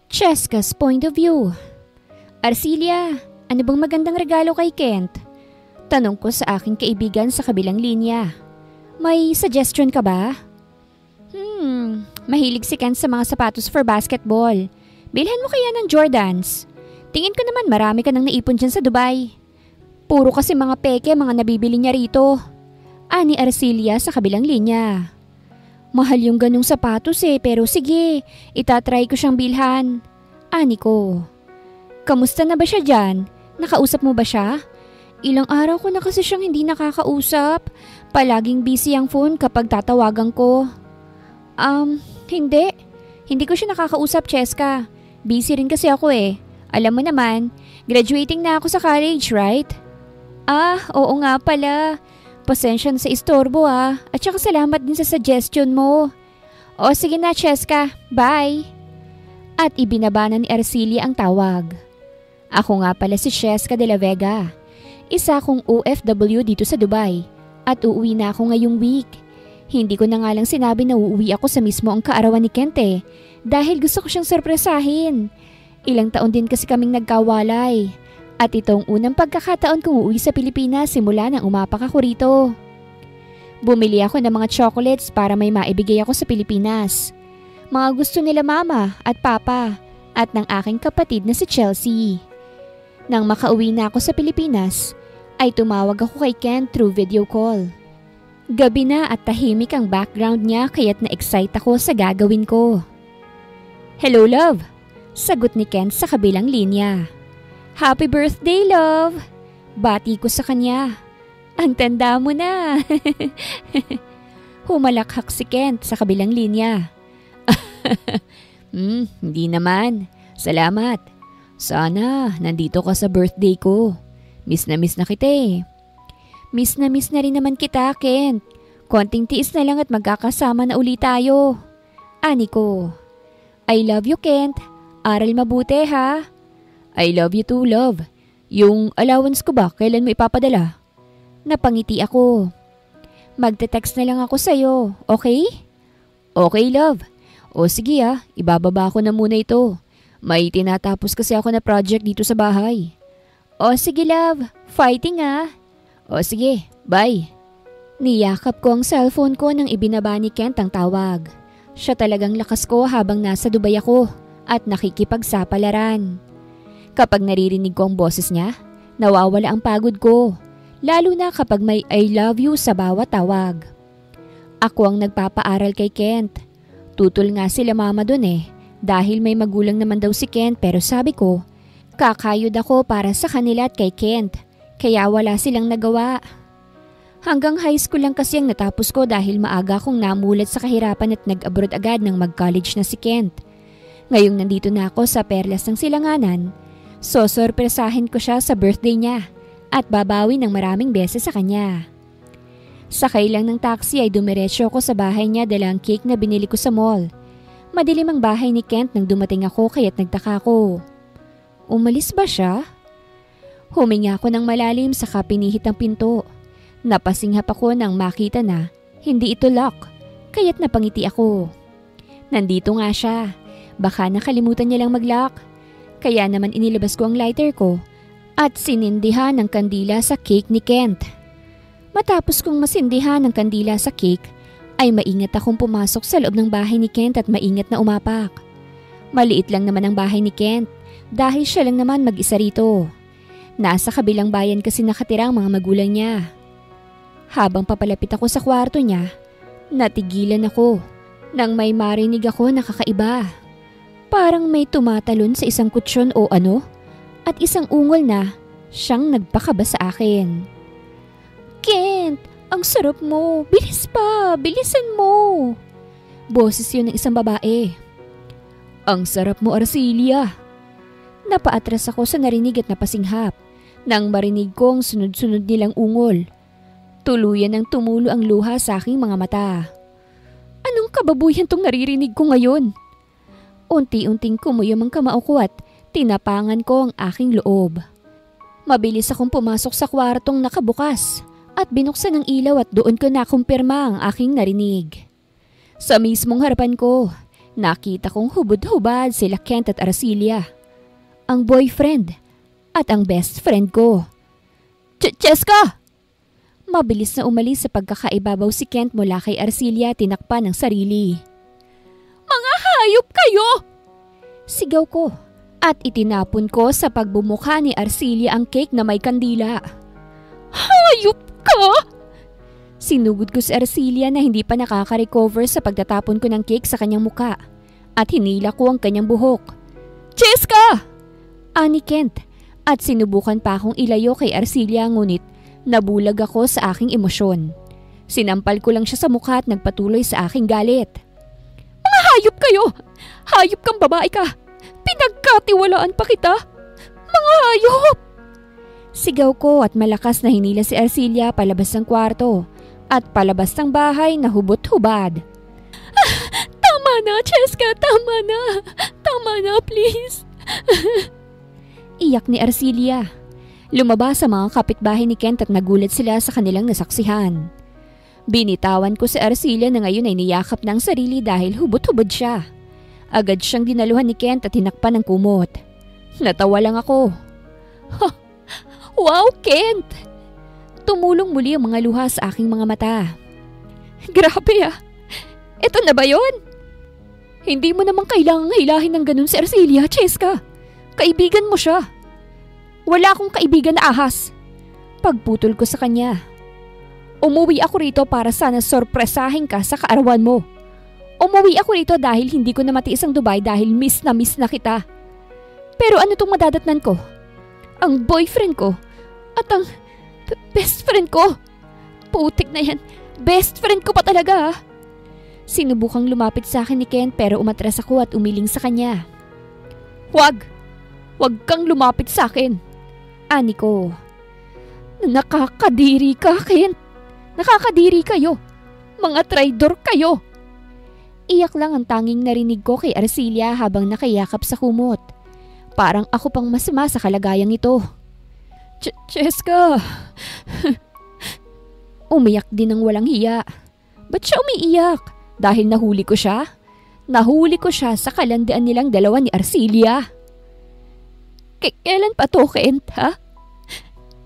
Cheska's point of view. Arcelia, ano bang magandang regalo kay Kent? Tanong ko sa aking kaibigan sa kabilang linya. May suggestion ka ba? Mahilig si Kent sa mga sapatos for basketball. Bilhan mo kaya ng Jordans. Tingin ko naman marami ka nang naipon dyan sa Dubai. Puro kasi mga peke mga nabibili niya rito. Ani Arcelia sa kabilang linya. Mahal yung ganung sapatos pero sige, itatry ko siyang bilhan. Ani ko. Kamusta na ba siya dyan? Nakausap mo ba siya? Ilang araw ko na kasi siyang hindi nakakausap. Palaging busy ang phone kapag tatawagan ko. Hindi. Hindi ko siya nakakausap, Cheska. Busy rin kasi ako Alam mo naman, graduating na ako sa college, right? Oo nga pala. Pasensya na sa istorbo At saka salamat din sa suggestion mo. O sige na, Cheska. Bye. At ibinaba na ni Arcelia ang tawag. Ako nga pala si Cheska de la Vega. Isa akong OFW dito sa Dubai. At uuwi na ako ngayong week. Hindi ko na nga lang sinabi na uuwi ako sa mismo ang kaarawan ni Kent dahil gusto ko siyang sorpresahin. Ilang taon din kasi kaming nagkawalay. At itong unang pagkakataon kong uuwi sa Pilipinas simula nang umapak ako rito. Bumili ako ng mga chocolates para may maibigay ako sa Pilipinas. Mga gusto nila mama at papa at ng aking kapatid na si Chelsea. Nang makauwi na ako sa Pilipinas, ay tumawag ako kay Ken through video call. Gabi na at tahimik ang background niya kaya't na-excite ako sa gagawin ko. Hello love, sagot ni Ken sa kabilang linya. Happy birthday, love! Bati ko sa kanya. Ang tanda mo na. Humalakhak si Kent sa kabilang linya. Hindi naman. Salamat. Sana nandito ka sa birthday ko. Miss na kita Miss na rin naman kita, Kent. Konting tiis na lang at magkakasama na uli tayo. Ani ko. I love you, Kent. Aral mabuti, ha? I love you too, love. Yung allowance ko ba, kailan mo ipapadala? Napangiti ako. Magte-text na lang ako sa'yo, okay? Okay, love. O sige ibababa ko na muna ito. May tinatapos kasi ako na project dito sa bahay. O sige, love. Fighting O sige, bye. Niyakap ko ang cellphone ko nang ibinaba ni Kent ang tawag. Siya talagang lakas ko habang nasa Dubai ako at nakikipagsapalaran. Kapag naririnig ko ang boses niya, nawawala ang pagod ko. Lalo na kapag may I love you sa bawat tawag. Ako ang nagpapaaral kay Kent. Tutol nga sila mama dun dahil may magulang naman daw si Kent pero sabi ko, kakayod ako para sa kanila at kay Kent. Kaya wala silang nagawa. Hanggang high school lang kasi ang natapos ko dahil maaga akong namulat sa kahirapan at nag-abroad agad nang mag-college na si Kent. Ngayong nandito na ako sa perlas ng silanganan, sorpresahin ko siya sa birthday niya at babawi ng maraming beses sa kanya. Sakay lang ng taxi ay dumiretso ako sa bahay niya dala ang cake na binili ko sa mall. Madilim ang bahay ni Kent nang dumating ako kaya't nagtaka ko. Umalis ba siya? Huminga ako ng malalim saka pinihit ang pinto. Napasinghap ako nang makita na hindi ito lock kaya't napangiti ako. Nandito nga siya. Baka nakalimutan niya lang mag-lock. Kaya naman inilabas ko ang lighter ko at sinindihan ng kandila sa cake ni Kent. Matapos kong masindihan ng kandila sa cake, ay maingat akong pumasok sa loob ng bahay ni Kent at maingat na umapak. Maliit lang naman ang bahay ni Kent dahil siya lang naman mag-isa rito. Nasa kabilang bayan kasi nakatira ang mga magulang niya. Habang papalapit ako sa kwarto niya, natigilan ako nang may marinig ako na kakaiba. Parang may tumatalon sa isang kutsyon o ano at isang ungol na siyang nagpakaba sa akin. Kent, ang sarap mo. Bilis pa, bilisan mo. Boses yun ng isang babae. Ang sarap mo, Arcelia. Napaatras ako sa narinig at napasinghap nang marinig kong sunod-sunod nilang ungol. Tuluyan ng tumulo ang luha sa aking mga mata. Anong kababuyan tong naririnig ko ngayon? Unti-unting kumuyom ang kamao ko at tinapangan ko ang aking loob. Mabilis akong pumasok sa kwartong nakabukas at binuksan ang ilaw at doon ko nakumpirma ang aking narinig. Sa mismong harapan ko, nakita kong hubad-hubad sila Kent at Arcilia. Ang boyfriend at ang best friend ko. Cheska! Mabilis na umalis sa pagkakaibabaw si Kent mula kay Arcilia, tinakpan ng sarili. Mga hayop kayo! Sigaw ko at itinapon ko sa pagbumukha ni Arcilia ang cake na may kandila. Hayop ka! Sinugod ko si Arcilia na hindi pa nakaka-recover sa pagtatapon ko ng cake sa kanyang muka at hinila ko ang kanyang buhok. Cheska! Ani Kent at sinubukan pa akong ilayo kay Arcilia ngunit nabulag ako sa aking emosyon. Sinampal ko lang siya sa mukha at nagpatuloy sa aking galit. Mga hayop kayo! Hayop kang babae ka! Pinagkatiwalaan pa kita! Mga hayop! Sigaw ko at malakas na hinila si Arcilia palabas ng kwarto at palabas ng bahay na hubot-hubad. Tama na, Cheska! Tama na! Tama na, please! Iyak ni Arcilia. Lumabas sa mga kapitbahay ni Kent at nagulat sila sa kanilang nasaksihan. Binitawan ko si Arcilia na ngayon ay niyakap ng sarili dahil hubot-hubad siya. Agad siyang dinaluhan ni Kent at hinakpan ng kumot. Natawa lang ako. Wow, Kent! Tumulong muli ang mga luha sa aking mga mata. Grabe ah! Ito na ba yun? Hindi mo naman kailangang hilahin ng ganun si Arcilia, Cheska. Kaibigan mo siya. Wala akong kaibigan na ahas. Pagputol ko sa kanya. Umuwi ako rito para sana sorpresahin ka sa kaarawan mo. Umuwi ako rito dahil hindi ko na matiis ang Dubai dahil miss na kita. Pero ano tong madadatnan ko? Ang boyfriend ko at ang best friend ko. Putik na yan. Best friend ko pa talaga. Sinubukang lumapit sa akin ni Ken pero umatras ako at umiling sa kanya. Huwag kang lumapit sa akin. Ani ko. Nakakadiri ka, Ken. Nakakadiri kayo. Mga traidor kayo. Iyak lang ang tanging narinig ko kay Arcilia habang nakayakap sa kumot. Parang ako pang masama sa kalagayang ito. Cheska. Umiyak din ng walang hiya. Ba't siya umiiyak? Dahil nahuli ko siya? Nahuli ko siya sa kalandian nilang dalawa ni Arcilia. Kailan pa to, Kent, ha?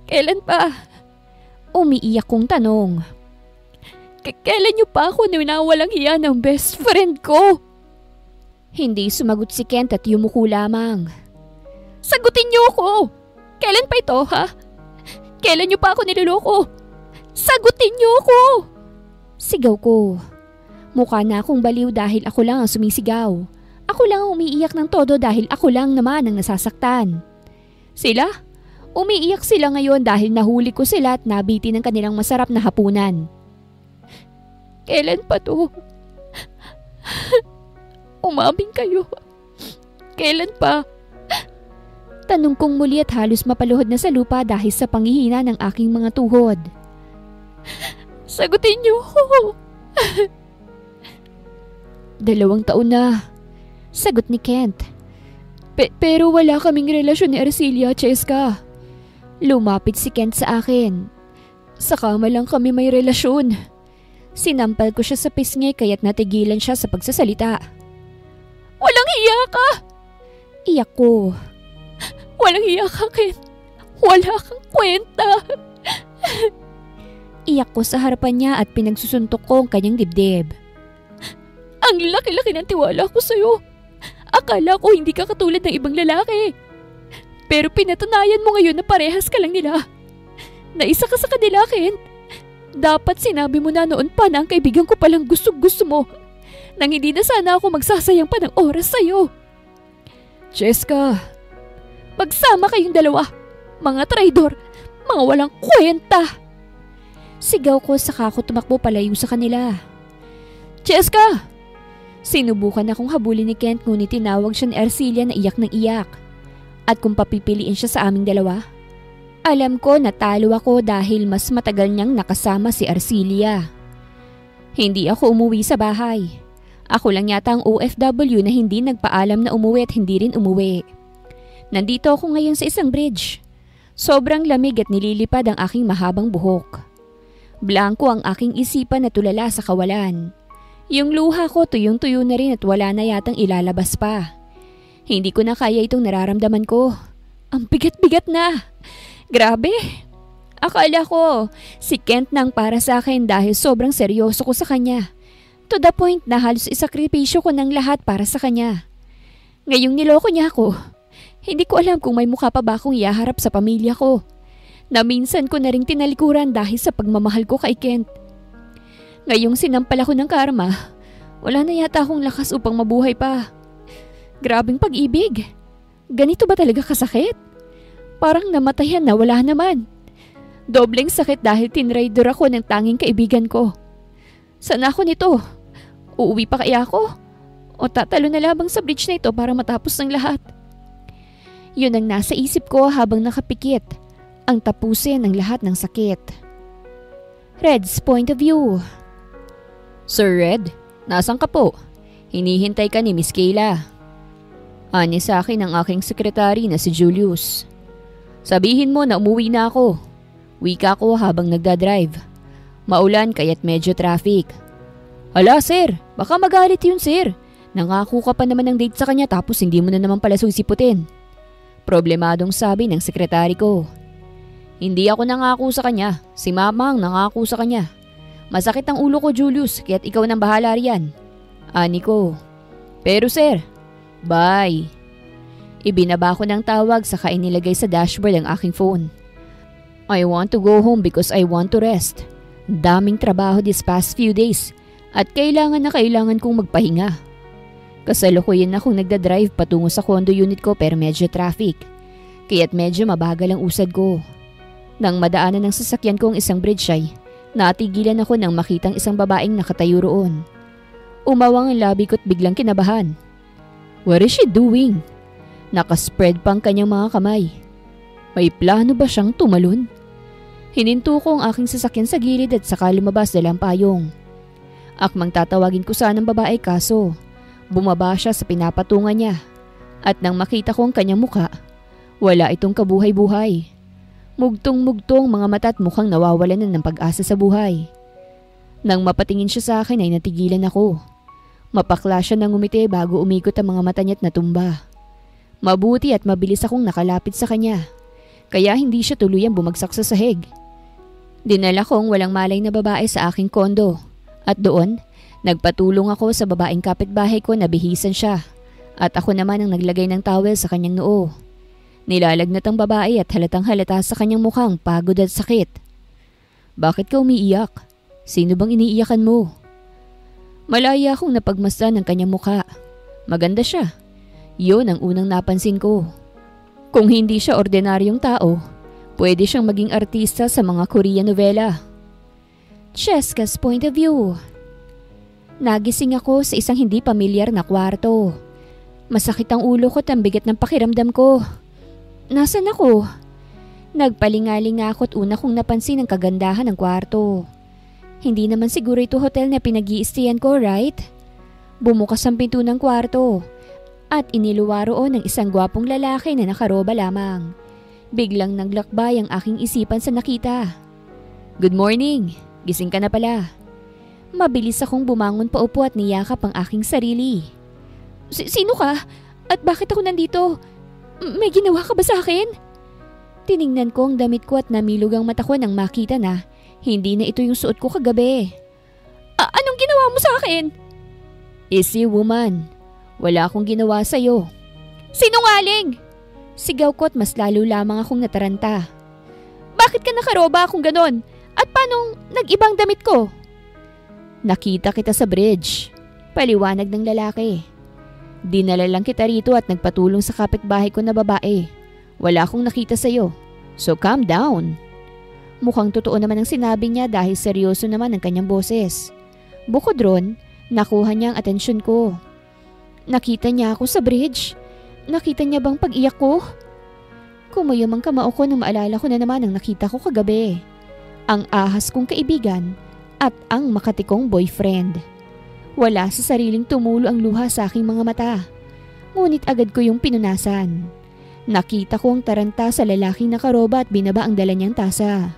Kailan pa? Umiiyak kong tanong. Kailan niyo pa ako nawalang hiya ng best friend ko? Hindi sumagot si Kent at yumuko lamang. Sagutin niyo ako! Kailan pa ito, ha? Kailan niyo pa ako niloloko? Sagutin niyo ako! Sigaw ko. Mukha na akong baliw dahil ako lang ang sumisigaw. Ako lang ang umiiyak ng todo dahil ako lang naman ang nasasaktan. Sila? Umiiyak sila ngayon dahil nahuli ko sila at nabiti ng kanilang masarap na hapunan. Kailan pa to? Umaming kayo. Kailan pa? Tanong kong muli at halos mapaluhod na sa lupa dahil sa panghihina ng aking mga tuhod. Sagutin niyo ako. 2 taon na. Sagot ni Kent. Pero wala kaming relasyon ni Arcilia, Cheska. Lumapit si Kent sa akin. Sa kama lang kami may relasyon. Sinampal ko siya sa pisngi kaya't natigilan siya sa pagsasalita. Walang hiya ka! Iyak ko. Walang hiya ka, Kent. Wala kang kwenta. Iyak ko sa harapan niya at pinagsusuntok ko ang kanyang dibdib. Ang laki-laki ng tiwala ko sa'yo. Akala ko hindi ka katulad ng ibang lalaki. Pero pinatunayan mo ngayon na parehas ka lang nila. Na isa ka sa kanila, Kent. Dapat sinabi mo na noon pa na ang kaibigan ko palang gusto mo. Nang hindi na sana ako magsasayang pa ng oras sa'yo. Cheska. Magsama kayong dalawa. Mga traidor. Mga walang kwenta. Sigaw ko saka ako tumakbo palayo sa kanila. Cheska! Sinubukan akong habulin ni Kent ngunit tinawag siya ni Arcilia na iyak ng iyak. At kung papipiliin siya sa aming dalawa, alam ko natalo ako dahil mas matagal niyang nakasama si Arcilia. Hindi ako umuwi sa bahay. Ako lang yata ang OFW na hindi nagpaalam na umuwi at hindi rin umuwi. Nandito ako ngayon sa isang bridge. Sobrang lamig at nililipad ang aking mahabang buhok. Blanko ang aking isipan na tulala sa kawalan. Yung luha ko tuyong-tuyo na rin at wala na yatang ilalabas pa. Hindi ko na kaya itong nararamdaman ko. Ang bigat-bigat na. Grabe. Akala ko si Kent nang para sa akin dahil sobrang seryoso ko sa kanya. To the point na halos isakripisyo ko ng lahat para sa kanya. Ngayong niloko niya ako. Hindi ko alam kung may mukha pa ba akong ihaharap sa pamilya ko. Na minsan ko na ring tinalikuran dahil sa pagmamahal ko kay Kent. Ngayong sinampal ako ng karma, wala na yata akong lakas upang mabuhay pa. Grabing pag-ibig. Ganito ba talaga kasakit? Parang namatayan na wala naman. Dobleng sakit dahil tinraidor ako ng tanging kaibigan ko. Saan ako nito? Uuwi pa kaya ako? O tatalo na labang sa bridge na ito para matapos ng lahat? Yun ang nasa isip ko habang nakapikit. Ang tapusin ng lahat ng sakit. Red's point of view. Sir Red, nasan ka po? Hinihintay ka ni Miss Kayla. Ani sa akin ang aking sekretary na si Julius. Sabihin mo na umuwi na ako. Wika ko habang nagdadrive. Maulan kaya't medyo traffic. Hala sir, baka magalit yun sir. Nangako ka pa naman ng date sa kanya tapos hindi mo na naman pala susiputin. Problemadong sabi ng sekretary ko. Hindi ako nangako sa kanya, si mama ang nangako sa kanya. Masakit ang ulo ko Julius, kaya't ikaw nang bahala riyan. Ani ko. Pero sir, bye. Ibinaba ko ng tawag saka inilagay sa dashboard ang aking phone. I want to go home because I want to rest. Daming trabaho these past few days at kailangan na kailangan kong magpahinga. Kasalukuyan akong nagdadrive patungo sa condo unit ko pero medyo traffic. Kaya't medyo mabagal ang usad ko. Nang madaanan ng sasakyan ko ang isang bridge ay natigilan ako nang makitang isang babaeng nakatayo roon. Umawang ang labi ko't biglang kinabahan. What is she doing? Nakaspread pang kanyang mga kamay. May plano ba siyang tumalon? Hininto ko ang aking sasakyan sa gilid at saka lumabas dalang payong. Akmang tatawagin ko sana ang babae kaso bumaba siya sa pinapatungan niya. At nang makita ko ang kanyang muka, wala itong kabuhay-buhay. Mugtong-mugtong mga mata at mukhang nawawalan na ng pag-asa sa buhay. Nang mapatingin siya sa akin ay natigilan ako. Mapakla siya ng umiti bago umikot ang mga mata niya't natumba. Mabuti at mabilis akong nakalapit sa kanya. Kaya hindi siya tuluyang bumagsak sa sahig. Dinala kong walang malay na babae sa aking kondo. At doon, nagpatulong ako sa babaeng kapitbahay ko na bihisan siya. At ako naman ang naglagay ng towel sa kanyang noo. Nilalagnat ang babae at halatang halata sa kanyang mukhang pagod at sakit. Bakit ka umiiyak? Sino bang iniiyakan mo? Malaya akong napagmasdan ng kanyang mukha. Maganda siya. Yun ang unang napansin ko. Kung hindi siya ordinaryong tao, pwede siyang maging artista sa mga Korean novela. Cheska's point of view. Nagising ako sa isang hindi pamilyar na kwarto. Masakit ang ulo ko at ang bigat ng pakiramdam ko. Nasaan ako? Nagpalingaling ako at una kong napansin ang kagandahan ng kwarto. Hindi naman siguro ito hotel na pinag-iistayan ko, right? Bumukas ang pinto ng kwarto at iniluwa roon ng isang gwapong lalaki na nakaroba lamang. Biglang naglakbay ang aking isipan sa nakita. Good morning, gising ka na pala. Mabilis akong bumangon paupo at niyakap ang aking sarili. Sino ka? At bakit ako nandito? May ginawa ka ba sa akin? Tiningnan ko ang damit ko at namilog ang mata ko nang makita na hindi na ito yung suot ko kagabi. Anong ginawa mo sa akin? Easy woman, wala akong ginawa sa'yo. Sinungaling! Sigaw ko at mas lalo lamang akong nataranta. Bakit ka nakaroba akong ganon? At paanong nag-ibang damit ko? Nakita kita sa bridge. Paliwanag ng lalaki. Dinala lang kita rito at nagpatulong sa kapitbahay ko na babae. Wala akong nakita sa'yo. So calm down. Mukhang totoo naman ang sinabi niya dahil seryoso naman ang kanyang boses. Bukod ron, nakuha niya ang atensyon ko. Nakita niya ako sa bridge. Nakita niya bang pag-iyak ko? Kumuyom ang kamao ko nang maalala ko na naman ang nakita ko kagabi. Ang ahas kong kaibigan at ang makatikong boyfriend. Wala sa sariling tumulo ang luha sa aking mga mata. Ngunit agad ko yung pinunasan. Nakita ko ang taranta sa lalaking nakaroba at binaba ang dala niyang tasa.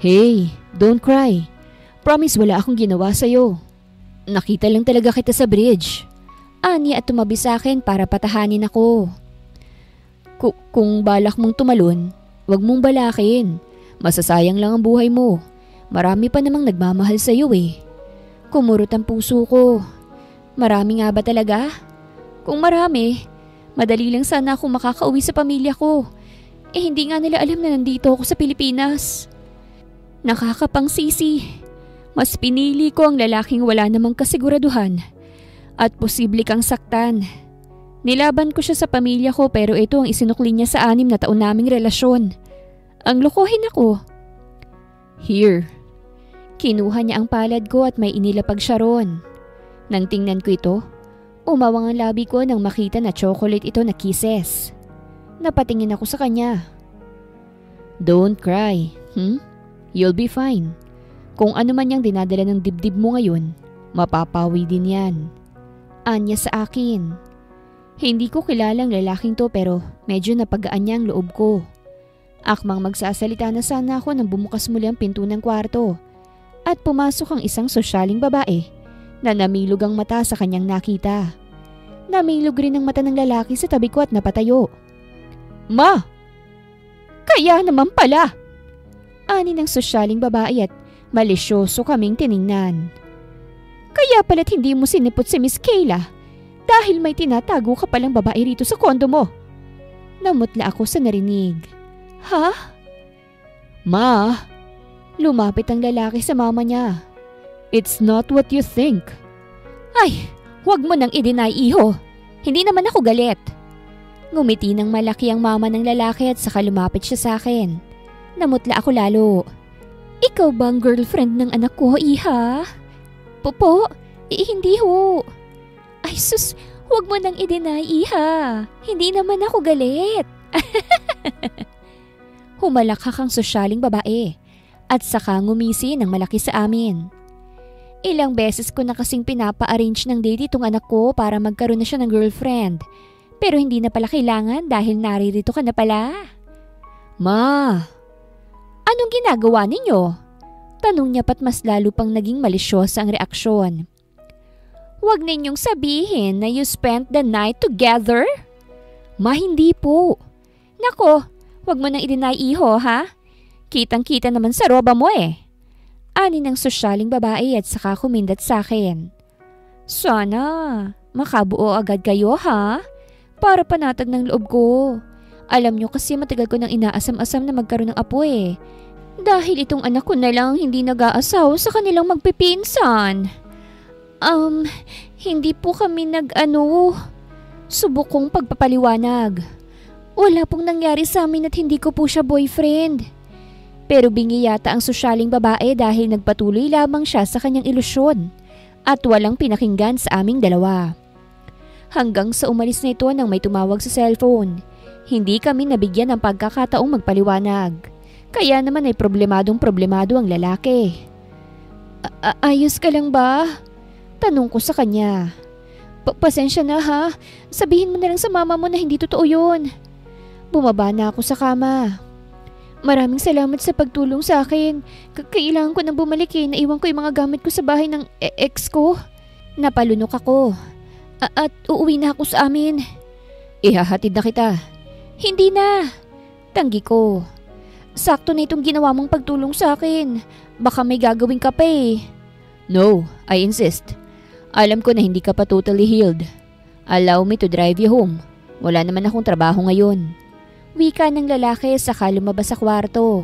Hey, don't cry. Promise wala akong ginawa sa'yo. Nakita lang talaga kita sa bridge. Anya at tumabi sa akin para patahanin ako. Kung balak mong tumalon, wag mong balakin. Masasayang lang ang buhay mo. Marami pa namang nagmamahal sa iyo eh. Kumurot ang puso ko. Marami nga ba talaga? Kung marami, madali lang sana ako makakauwi sa pamilya ko. Hindi nga nila alam na nandito ako sa Pilipinas. Nakakapangsisi. Mas pinili ko ang lalaking wala namang kasiguraduhan at posible kang saktan. Nilaban ko siya sa pamilya ko pero ito ang isinukli niya sa 6 na taon naming relasyon. Ang lokohin ako. Here. Kinuha niya ang palad ko at may inilapag siya ron. Nang tingnan ko ito, umawang ang labi ko nang makita na chocolate ito na kisses. Napatingin ako sa kanya. Don't cry, You'll be fine. Kung ano man yung dinadala ng dibdib mo ngayon, mapapawi din yan. Anya sa akin. Hindi ko kilalang lalaking to pero medyo napagaan niya ang loob ko. Akmang magsasalita na sana ako nang bumukas muli ang pinto ng kwarto at pumasok ang isang sosyaling babae na namilog ang mata sa kanyang nakita. Namilog rin ang mata ng lalaki sa tabi ko at napatayo. Ma! Kaya naman pala! Ani ng sosyaling babae at malisyoso kaming tiningnan. Kaya pala't hindi mo sinipot si Miss Kayla dahil may tinatago ka palang babae rito sa kondo mo. Namutla ako sa narinig. Ha? Ma! Lumapit ang lalaki sa mama niya. It's not what you think. Ay, huwag mo nang i-deny, iho. Hindi naman ako galit. Ngumiti ng malaki ang mama ng lalaki at saka lumapit siya sa akin. Namutla ako lalo. Ikaw bang girlfriend ng anak ko, iha? Po, hindi ho. Ay sus, huwag mo nang i-deny, iha. Hindi naman ako galit. Humalakak ang sosyaling babae at saka ngumisi ng malaki sa amin. Ilang beses ko na kasing pinapa-arrange ng date itong anak ko para magkaroon na siya ng girlfriend. Pero hindi na pala kailangan dahil naririto ka na pala. Ma! Anong ginagawa ninyo? Tanong niya pat mas lalo pang naging malisyosa ang reaksyon. Huwag ninyong sabihin na you spent the night together? Ma, hindi po. Nako, huwag mo nang i-deny, iho, ha? Kitang-kita naman sa roba mo eh. Ani ng sosyaling babae at saka kumindat sa akin. Sana, makabuo agad kayo, ha? Para panatag ng loob ko. Alam nyo kasi matagal ko nang inaasam-asam na magkaroon ng apo eh. Dahil itong anak ko na lang hindi nag-aasawa sa kanilang magpipinsan. Hindi po kami subok kong pagpapaliwanag. Wala pong nangyari sa amin at hindi ko po siya boyfriend. Pero bingi yata ang sosyaling babae dahil nagpatuloy lamang siya sa kanyang ilusyon at walang pinakinggan sa aming dalawa. Hanggang sa umalis na ito nang may tumawag sa cellphone. Hindi kami nabigyan ng pagkakataong magpaliwanag. Kaya naman ay problemado ang lalaki. Ayos ka lang ba? Tanong ko sa kanya. Pasensya na ha. Sabihin mo na lang sa mama mo na hindi totoo yun. Bumaba na ako sa kama. Maraming salamat sa pagtulong sa akin. Kailangan ko nang bumalik eh. Naiwan ko yung mga gamit ko sa bahay ng ex ko. Napalunok ako. At uuwi na ako sa amin. Ihahatid na kita. Hindi na. Tanggi ko. Sakto na itong ginawa mong pagtulong sa akin. Baka may gagawin ka pa eh. No, I insist. Alam ko na hindi ka pa totally healed. Allow me to drive you home. Wala naman akong trabaho ngayon. Wika ng lalaki saka lumabas sa kwarto.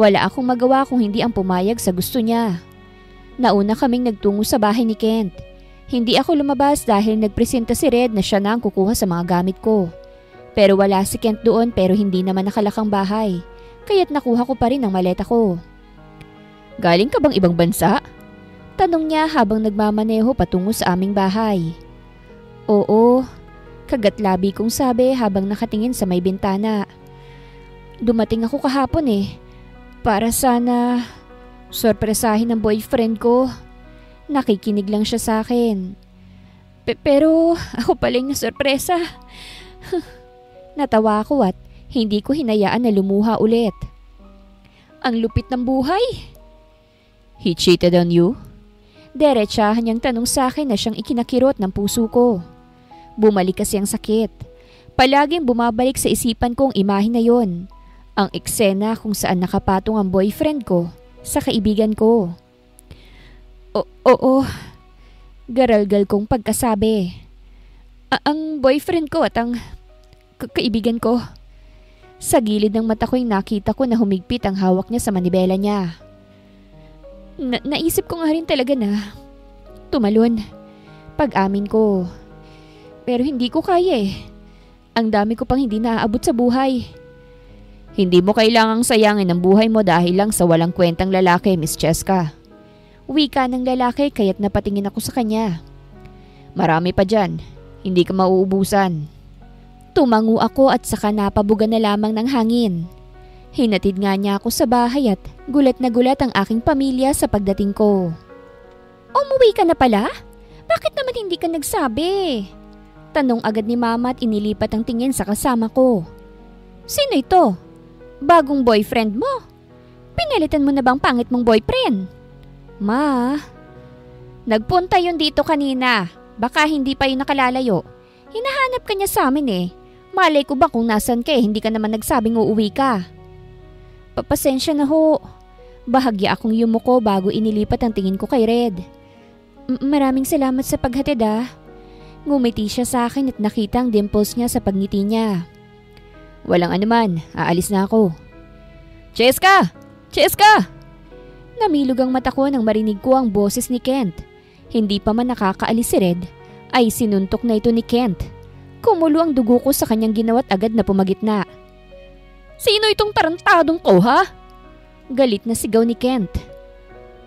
Wala akong magawa kung hindi ang pumayag sa gusto niya. Nauna kaming nagtungo sa bahay ni Kent. Hindi ako lumabas dahil nagpresenta si Red na siya na ang kukuha sa mga gamit ko. Pero wala si Kent doon pero hindi naman nakalakang bahay. Kaya't nakuha ko pa rin ang maleta ko. Galing ka bang ibang bansa? Tanong niya habang nagmamaneho patungo sa aming bahay. Oo, kagatlabi kong sabi habang nakatingin sa may bintana. Dumating ako kahapon eh. Para sana sorpresahin ang boyfriend ko. Nakikinig lang siya sa akin. Pero ako paling nasorpresa. Natawa ako at hindi ko hinayaan na lumuha ulit. Ang lupit ng buhay. He cheated on you? Diretsahan niyang tanong sa akin na siyang ikinakirot ng puso ko. Bumalik kasi ang sakit. Palaging bumabalik sa isipan ko ang imahe na yon. Ang eksena kung saan nakapatong ang boyfriend ko sa kaibigan ko. Oo, garalgal kong pagkasabi. Ang boyfriend ko at ang kaibigan ko. Sa gilid ng mata ko'y nakita ko na humigpit ang hawak niya sa manibela niya. Naisip ko nga rin talaga na tumalon. Pag-amin ko. Pero hindi ko kaya eh. Ang dami ko pang hindi naaabot sa buhay. Hindi mo kailangang sayangin ang buhay mo dahil lang sa walang kwentang lalaki, Miss Cheska. Wika ng lalaki kaya't napatingin ako sa kanya. Marami pa dyan. Hindi ka mauubusan. Tumango ako at saka napabuga na lamang ng hangin. Hinatid nga niya ako sa bahay at gulat na gulat ang aking pamilya sa pagdating ko. Umuwi ka na pala? Bakit naman hindi ka nagsabi? Tanong agad ni Mama at inilipat ang tingin sa kasama ko. Sino ito? Bagong boyfriend mo? Pinalitan mo na bang pangit mong boyfriend? Ma, nagpunta yun dito kanina. Baka hindi pa yun nakalalayo. Hinahanap ka niya sa amin eh. Malay ko ba kung nasan ka eh, hindi ka naman nagsabing uuwi ka. Papasensya na ho. Bahagya akong yumuko bago inilipat ang tingin ko kay Red. Maraming salamat sa paghatid ah. Ngumiti siya sa akin at nakita ang dimples niya sa pagngiti niya. Walang anuman, aalis na ako. Cheska! Cheska! Namilog ang mata ko nang marinig ko ang boses ni Kent. Hindi pa man nakakaalis si Red, ay sinuntok na ito ni Kent. Kumulo ang dugo ko sa kanyang ginawa't agad na pumagitna. Sino itong tarantadong to ha? Galit na sigaw ni Kent.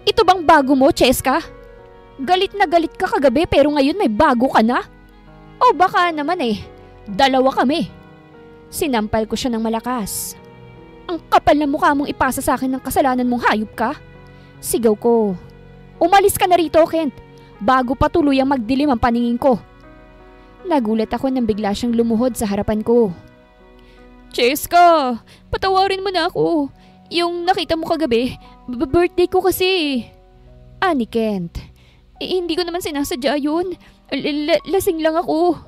Ito bang bago mo, Cheska? Galit na galit ka kagabi pero ngayon may bago ka na? O baka naman eh, dalawa kami. Sinampal ko siya ng malakas. Ang kapal na mukha mong ipasa sa akin ng kasalanan mong hayop ka. Sigaw ko. Umalis ka na rito, Kent, bago pa tuluyang magdilim ang paningin ko. Nagulat ako nang bigla siyang lumuhod sa harapan ko. Cheska, patawarin mo na ako. Yung nakita mo kagabi, birthday ko kasi. Ani Kent, hindi ko naman sinasadya yun. Lasing lang ako.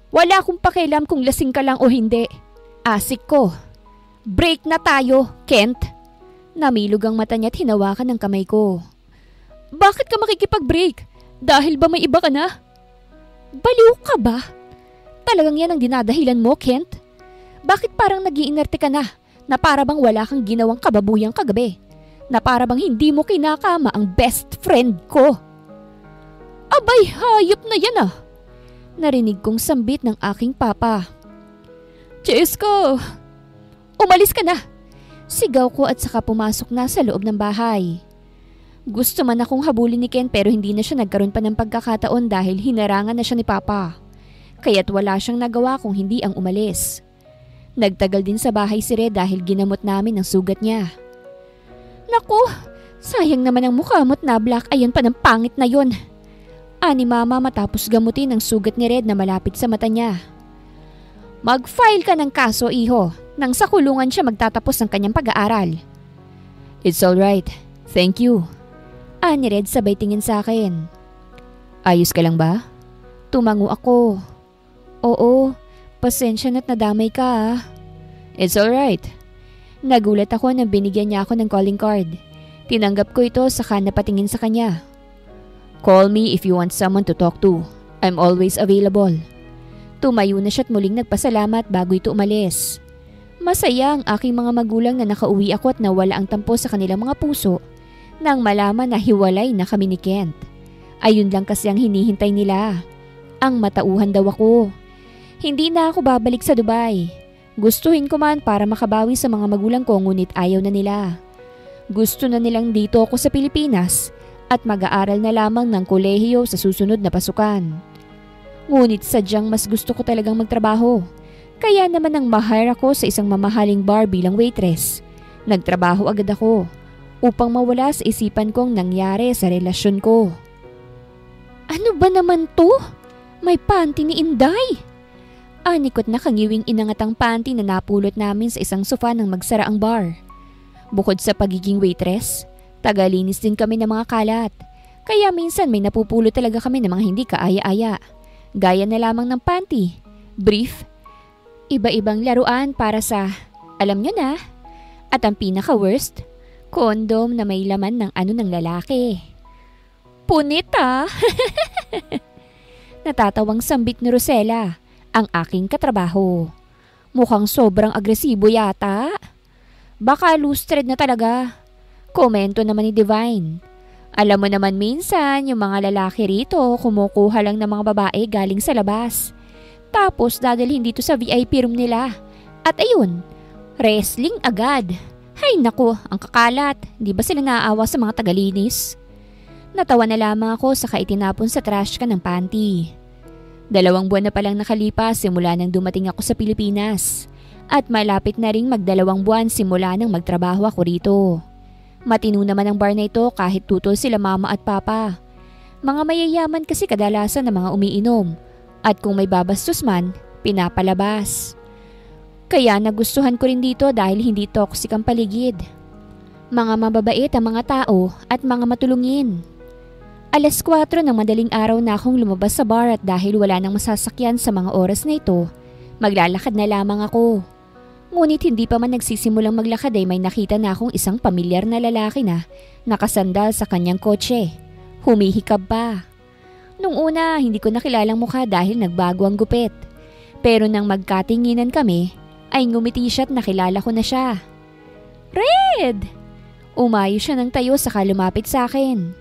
Wala akong pakialam kung lasing ka lang o hindi. Asik ko. Break na tayo, Kent. Namilog ang mata niya at hinawakan ng kamay ko. Bakit ka makikipag-break? Dahil ba may iba ka na? Baliw ka ba? Talagang yan ang dinadahilan mo, Kent? Bakit parang nag-iinerte ka na para bang wala kang ginawang kababuyang kagabi? Na para bang hindi mo kinakama ang best friend ko? Abay, hayop na yan ah! Narinig kong sambit ng aking papa. Cheska, umalis ka na! Sigaw ko at saka pumasok na sa loob ng bahay. Gusto man akong habulin ni Ken pero hindi na siya nagkaroon pa ng pagkakataon dahil hinarangan na siya ni Papa. Kaya't wala siyang nagawa kung hindi ang umalis. Nagtagal din sa bahay si Red dahil ginamot namin ang sugat niya. Naku, sayang naman ang mukha mo't na-black ayan pa ng pangit na yon. Ani Mama matapos gamutin ang sugat ni Red na malapit sa mata niya. Mag-file ka ng kaso, iho, nang sa kulungan siya magtatapos ng kanyang pag-aaral. It's alright, thank you. Ani Red sabay tingin sa akin. Ayos ka lang ba? Tumango ako. Oo, pasensya na't nadamay ka ah. It's alright. Nagulat ako nang binigyan niya ako ng calling card. Tinanggap ko ito saka napatingin sa kanya. Call me if you want someone to talk to. I'm always available. Tumayo na siya't muling nagpasalamat bago ito umalis. Masaya ang aking mga magulang na nakauwi ako at nawala ang tampo sa kanilang mga puso nang malaman na hiwalay na kami ni Kent. Ayun lang kasi ang hinihintay nila. Ang matauhan daw ako. Hindi na ako babalik sa Dubai. Gustuhin ko man para makabawi sa mga magulang ko ngunit ayaw na nila. Gusto na nilang dito ako sa Pilipinas at mag-aaral na lamang ng kolehiyo sa susunod na pasukan. Ngunit sadyang mas gusto ko talagang magtrabaho. Kaya naman nang ma-hire ako sa isang mamahaling bar bilang waitress. Nagtrabaho agad ako upang mawala sa isipan kong nangyari sa relasyon ko. Ano ba naman to? May panty ni Inday! Anikot na kangiwing inangat ang panty na napulot namin sa isang sofa nang magsara ang bar. Bukod sa pagiging waitress, tagalinis din kami ng mga kalat. Kaya minsan may napupulot talaga kami ng mga hindi kaaya-aya. Gaya na lamang ng panty, brief, iba-ibang laruan para sa, alam nyo na. At ang pinaka-worst, kondom na may laman ng ano ng lalaki. Punit ah! Natatawang sambit ni Rosella, ang aking katrabaho. Mukhang sobrang agresibo yata. Baka loose thread na talaga. Komento naman ni Divine. Alam mo naman minsan yung mga lalaki rito kumukuha lang ng mga babae galing sa labas. Tapos dadalhin dito sa VIP room nila. At ayun, wrestling agad. Hay nako, ang kakalat. Di ba sila naaawa sa mga tagalinis? Natawa na lamang ako saka itinapon sa trash can ng panty. 2 buwan na palang nakalipas simula nang dumating ako sa Pilipinas. At malapit na ring mag2 buwan simula nang magtrabaho ako rito. Matino naman ang bar na ito kahit tutol sila mama at papa. Mga mayayaman kasi kadalasan ng mga umiinom. At kung may babastos man, pinapalabas. Kaya nagustuhan ko rin dito dahil hindi toxic ang paligid. Mga mababait ang mga tao at mga matulungin. 4:00 ng madaling araw na akong lumabas sa bar at dahil wala nang masasakyan sa mga oras na ito, maglalakad na lamang ako. Ngunit hindi pa man nagsisimulang maglakad ay may nakita na akong isang pamilyar na lalaki na nakasandal sa kanyang kotse. Humihikab pa. Nung una, hindi ko nakilalang mukha dahil nagbago ang gupit. Pero nang magkatinginan kami, ay ngumiti siya at nakilala ko na siya. Red! Umayo siya ng tayo saka lumapit sa akin.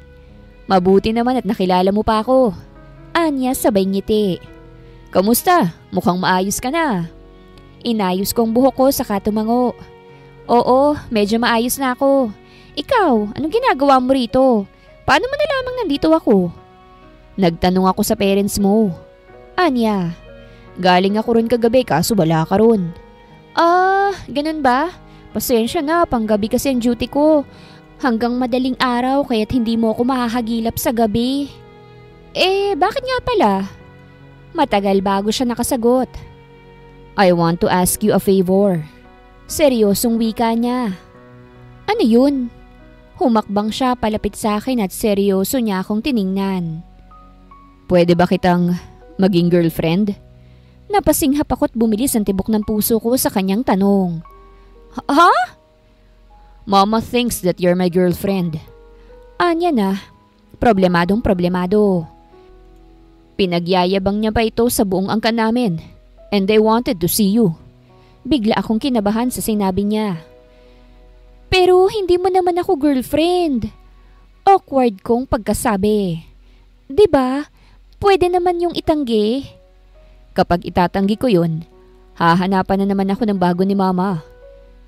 Mabuti naman at nakilala mo pa ako. Anya sabay ngiti. Kamusta? Mukhang maayos ka na. Inayos ko ang buhok ko saka tumango. Oo, medyo maayos na ako. Ikaw, anong ginagawa mo rito? Paano mo na lamang nandito ako? Nagtanong ako sa parents mo. Anya, galing ako ron kagabi kaso wala ka ron. Ganun ba? Pasensya na, panggabi kasi ang duty ko. Hanggang madaling araw kaya't hindi mo ako mahahagilap sa gabi. Bakit nga pala? Matagal bago siya nakasagot. I want to ask you a favor. Seryosong wika niya. Ano yun? Humakbang siya palapit sa akin at seryoso niya akong tiningnan. Pwede ba kitang maging girlfriend? Napasinghap ako't bumilis ang tibok ng puso ko sa kanyang tanong. Ha? Mama thinks that you're my girlfriend. Anya na. Problemadong problemado. Pinagyayabang niya pa ito sa buong angkan namin. And I wanted to see you. Bigla akong kinabahan sa sinabi niya. Pero hindi mo naman ako girlfriend. Awkward kong pagkasabi. Diba? Pwede naman yung itanggi. Kapag itatanggi ko yun, hahanapan na naman ako ng bago ni Mama.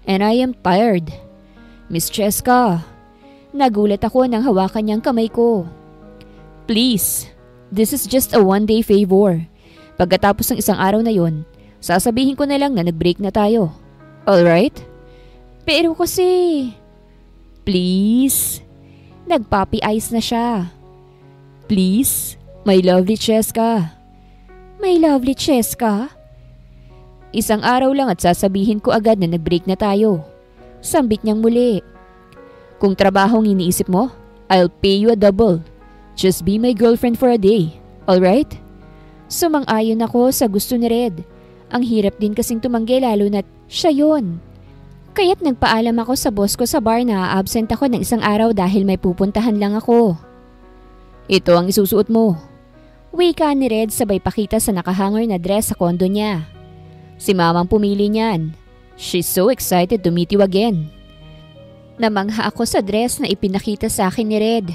And I am tired. Miss Cheska, nagulat ako nang hawakan niyang kamay ko. Please, this is just a one-day favor. Pagkatapos ng isang araw na yon, sasabihin ko na lang na nag-break na tayo. Alright? Pero kasi... Please? Nagpapi eyes na siya. Please, my lovely Cheska. My lovely Cheska? Isang araw lang at sasabihin ko agad na nag-break na tayo. Sambit niyang muli. Kung trabahong iniisip mo, I'll pay you a double. Just be my girlfriend for a day. Alright? Sumang-ayon ako sa gusto ni Red. Ang hirap din kasing tumanggi lalo na't siya yun. Kaya't nagpaalam ako sa boss ko sa bar na absent ako ng isang araw dahil may pupuntahan lang ako. Ito ang isusuot mo. Wika ni Red sabay pakita sa nakahanger na dress sa kondo niya. Si Mamang pumili niyan. She's so excited to meet you again. Namangha ako sa dress na ipinakita sa akin ni Red.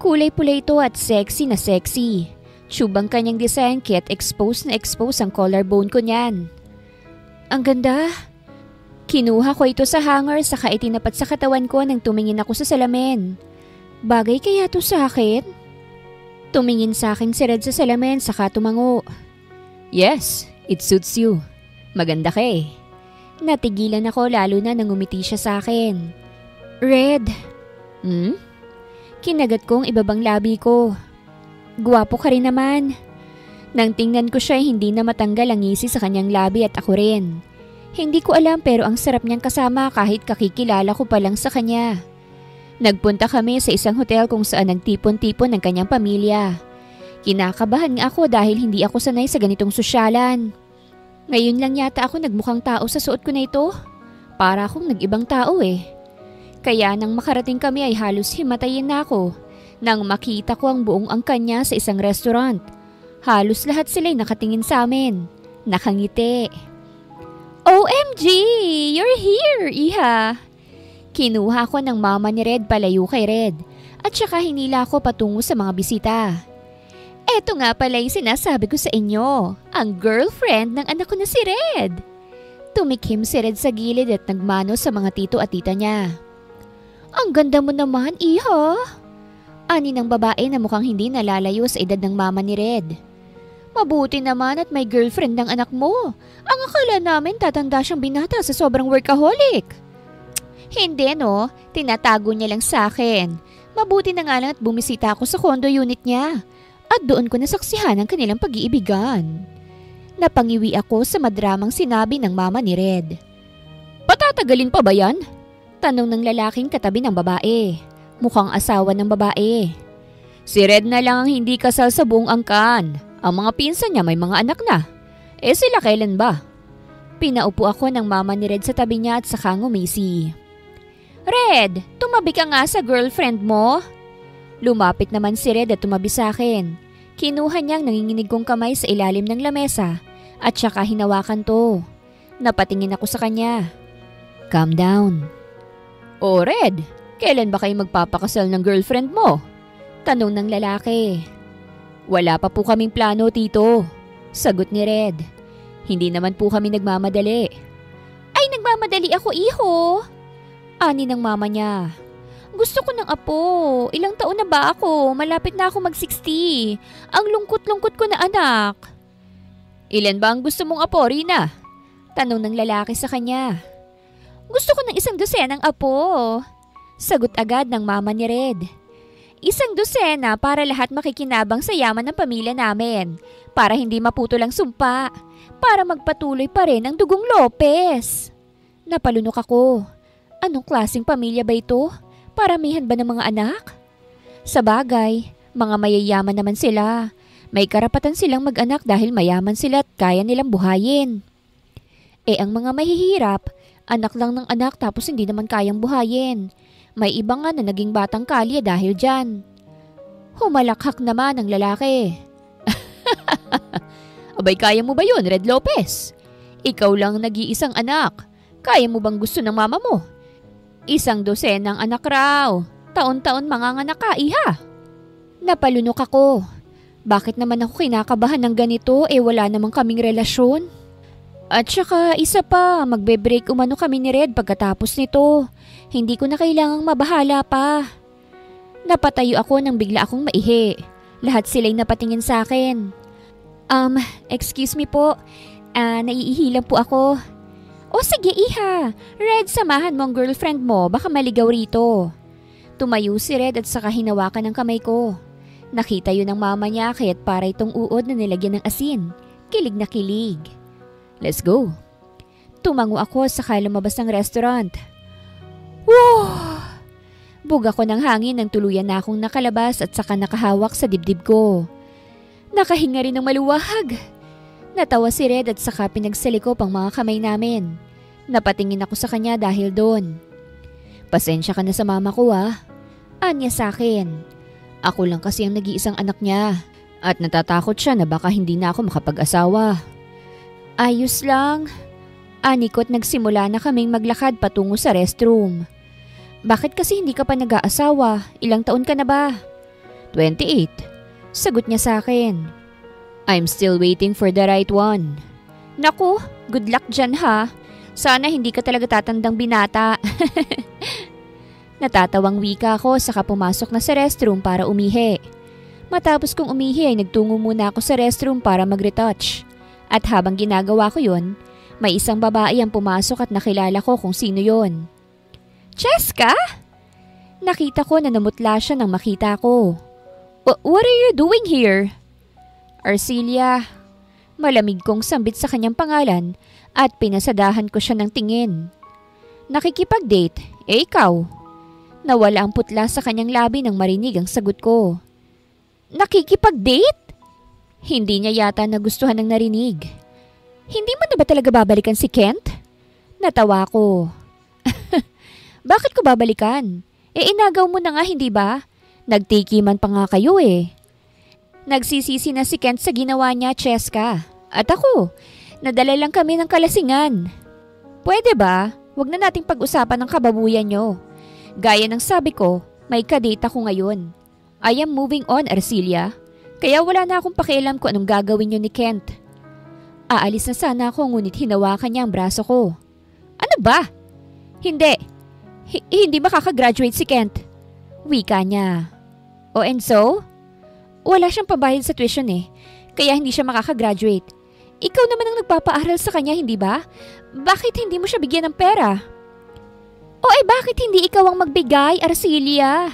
Kulay-pula ito at sexy na sexy. Tube ang kanyang design kaya't expose na expose ang collarbone ko niyan. Ang ganda. Kinuha ko ito sa hanger saka itinapat sa katawan ko nang tumingin ako sa salamin. Bagay kaya to sa akin? Tumingin sa akin si Red sa salamin saka tumango. Yes, it suits you. Maganda ka eh. Natigilan ako lalo na nang umiti siya sa akin. Red. Kinagat kong ibabang labi ko. Guwapo ka rin naman. Nang tingnan ko siya hindi na matanggal ang ngisi sa kanyang labi at ako rin. Hindi ko alam pero ang sarap niyang kasama kahit kakikilala ko pa lang sa kanya. Nagpunta kami sa isang hotel kung saan nagtipon-tipon ng kanyang pamilya. Kinakabahan nga ako dahil hindi ako sanay sa ganitong sosyalan. Ngayon lang yata ako nagmukhang tao sa suot ko na ito. Para akong nag-ibang tao eh. Kaya nang makarating kami ay halos himatayin na ako nang makita ko ang buong angkan niya sa isang restaurant. Halos lahat sila'y nakatingin sa amin. Nakangiti. OMG! You're here, Iha! Kinuha ko ng mama ni Red palayo kay Red at saka hinila ko patungo sa mga bisita. Eto nga pala yung sinasabi ko sa inyo, ang girlfriend ng anak ko na si Red. Tumikim si Red sa gilid at nagmano sa mga tito at tita niya. Ang ganda mo naman, Iha! Ani ng babae na mukhang hindi nalalayo sa edad ng mama ni Red. Mabuti naman at may girlfriend ng anak mo. Ang akala namin tatanda siyang binata sa sobrang workaholic. Hindi no, tinatago niya lang sa akin. Mabuti na nga lang at bumisita ako sa condo unit niya. At doon ko nasaksihan ang kanilang pag-iibigan. Napangiwi ako sa madramang sinabi ng mama ni Red. Patatagalin pa ba yan? Tanong ng lalaking katabi ng babae. Mukhang asawa ng babae. Si Red na lang ang hindi kasal sa buong angkan. Ang mga pinsan niya may mga anak na. Sila kailan ba? Pinaupo ako ng mama ni Red sa tabi niya at saka ngumisi. Red, tumabi ka nga sa girlfriend mo. Lumapit naman si Red at tumabi sa akin. Kinuha niyang nanginginig kong kamay sa ilalim ng lamesa at saka hinawakan to. Napatingin ako sa kanya. Calm down. Oh Red, kailan ba kayo magpapakasal ng girlfriend mo? Tanong ng lalaki. Wala pa po kaming plano, tito. Sagot ni Red. Hindi naman po kami nagmamadali. Ay, nagmamadali ako, iho. Ani ng mama niya. Gusto ko ng apo. Ilang taon na ba ako? Malapit na ako mag-60. Ang lungkot-lungkot ko na anak. Ilan ba ang gusto mong apo, Rina? Tanong ng lalaki sa kanya. Gusto ko ng 1 dosenang apo. Sagot agad ng mama ni Red. 1 dosena para lahat makikinabang sa yaman ng pamilya namin. Para hindi maputol ang sumpa. Para magpatuloy pa rin ang dugong Lopez. Napalunok ako. Anong klaseng pamilya ba ito? Paramihan ba ng mga anak? Sa bagay, mga mayayaman naman sila. May karapatan silang mag-anak dahil mayaman sila at kaya nilang buhayin. Ang mga mahihirap, anak lang ng anak tapos hindi naman kayang buhayin. May iba nga na naging batang kalye dahil dyan. Humalakhak naman ang lalaki. Abay, kaya mo ba yun, Red Lopez? Ikaw lang nag-iisang anak. Kaya mo bang gusto ng mama mo? 1 dosenang anak raw. Taon-taon manganganak ka, iha. Napalunok ako. Bakit naman ako kinakabahan ng ganito wala namang kaming relasyon? At saka isa pa, magbe-break umano kami ni Red pagkatapos nito. Hindi ko na kailangang mabahala pa. Napatayo ako nang bigla akong maihi. Lahat sila'y napatingin sa akin. Excuse me po. Naiihi lang po ako. O sige iha, Red, samahan mo ang girlfriend mo, baka maligaw rito. Tumayo si Red at saka hinawakan ng kamay ko. Nakita yun ng mama niya kaya't para itong uod na nilagyan ng asin. Kilig na kilig. Let's go. Tumango ako saka lumabas ng restaurant. Wow! Buga ko ng hangin nang tuluyan na akong nakalabas at saka nakahawak sa dibdib ko. Nakahinga rin ng maluwag. Natawa si Red at saka pinagsalikop ang mga kamay namin. Napatingin ako sa kanya dahil doon. Pasensya ka na sa mama ko Anya sa akin. Ako lang kasi ang nag-iisang anak niya at natatakot siya na baka hindi na ako makapag-asawa. Ayos lang. Anikot nagsimula na kaming maglakad patungo sa restroom. Bakit kasi hindi ka pa nag-aasawa? Ilang taon ka na ba? 28. Sagot niya sa akin. I'm still waiting for the right one. Naku, good luck dyan ha. Sana hindi ka talaga tatandang binata. Natatawang wika ako saka pumasok na sa restroom para umihi. Matapos kong umihi ay nagtungo muna ako sa restroom para mag-retouch. At habang ginagawa ko yun, may isang babae ang pumasok at nakilala ko kung sino yon. Cheska? Nakita ko na namutla siya nang makita ko. What are you doing here? Arcelia. Malamig kong sambit sa kanyang pangalan at pinasadahan ko siya ng tingin. Nakikipag-date, ikaw? Nawala ang putla sa kanyang labi nang marinig ang sagot ko. Nakikipag-date? Hindi niya yata nagustuhan ng narinig. Hindi mo na ba talaga babalikan si Kent? Natawa ko. Bakit ko babalikan? Inagaw mo na nga, hindi ba? Nagtikiman pa nga kayo eh. Nagsisisi na si Kent sa ginawa niya, Cheska. At ako, nadala lang kami ng kalasingan. Pwede ba? Huwag na nating pag-usapan ng kababuyan nyo. Gaya ng sabi ko, may kadate ako ngayon. I am moving on, Arcilia. Kaya wala na akong pakialam kung anong gagawin nyo ni Kent. Aalis na sana ako ngunit hinawakan niya ang braso ko. Ano ba? Hindi. Hindi makakagraduate si Kent. Wika niya. O and so? Wala siyang pambayad sa tuition eh. Kaya hindi siya makakagraduate. Ikaw naman ang nagpapaaral sa kanya, hindi ba? Bakit hindi mo siya bigyan ng pera? O bakit hindi ikaw ang magbigay, Arcilia?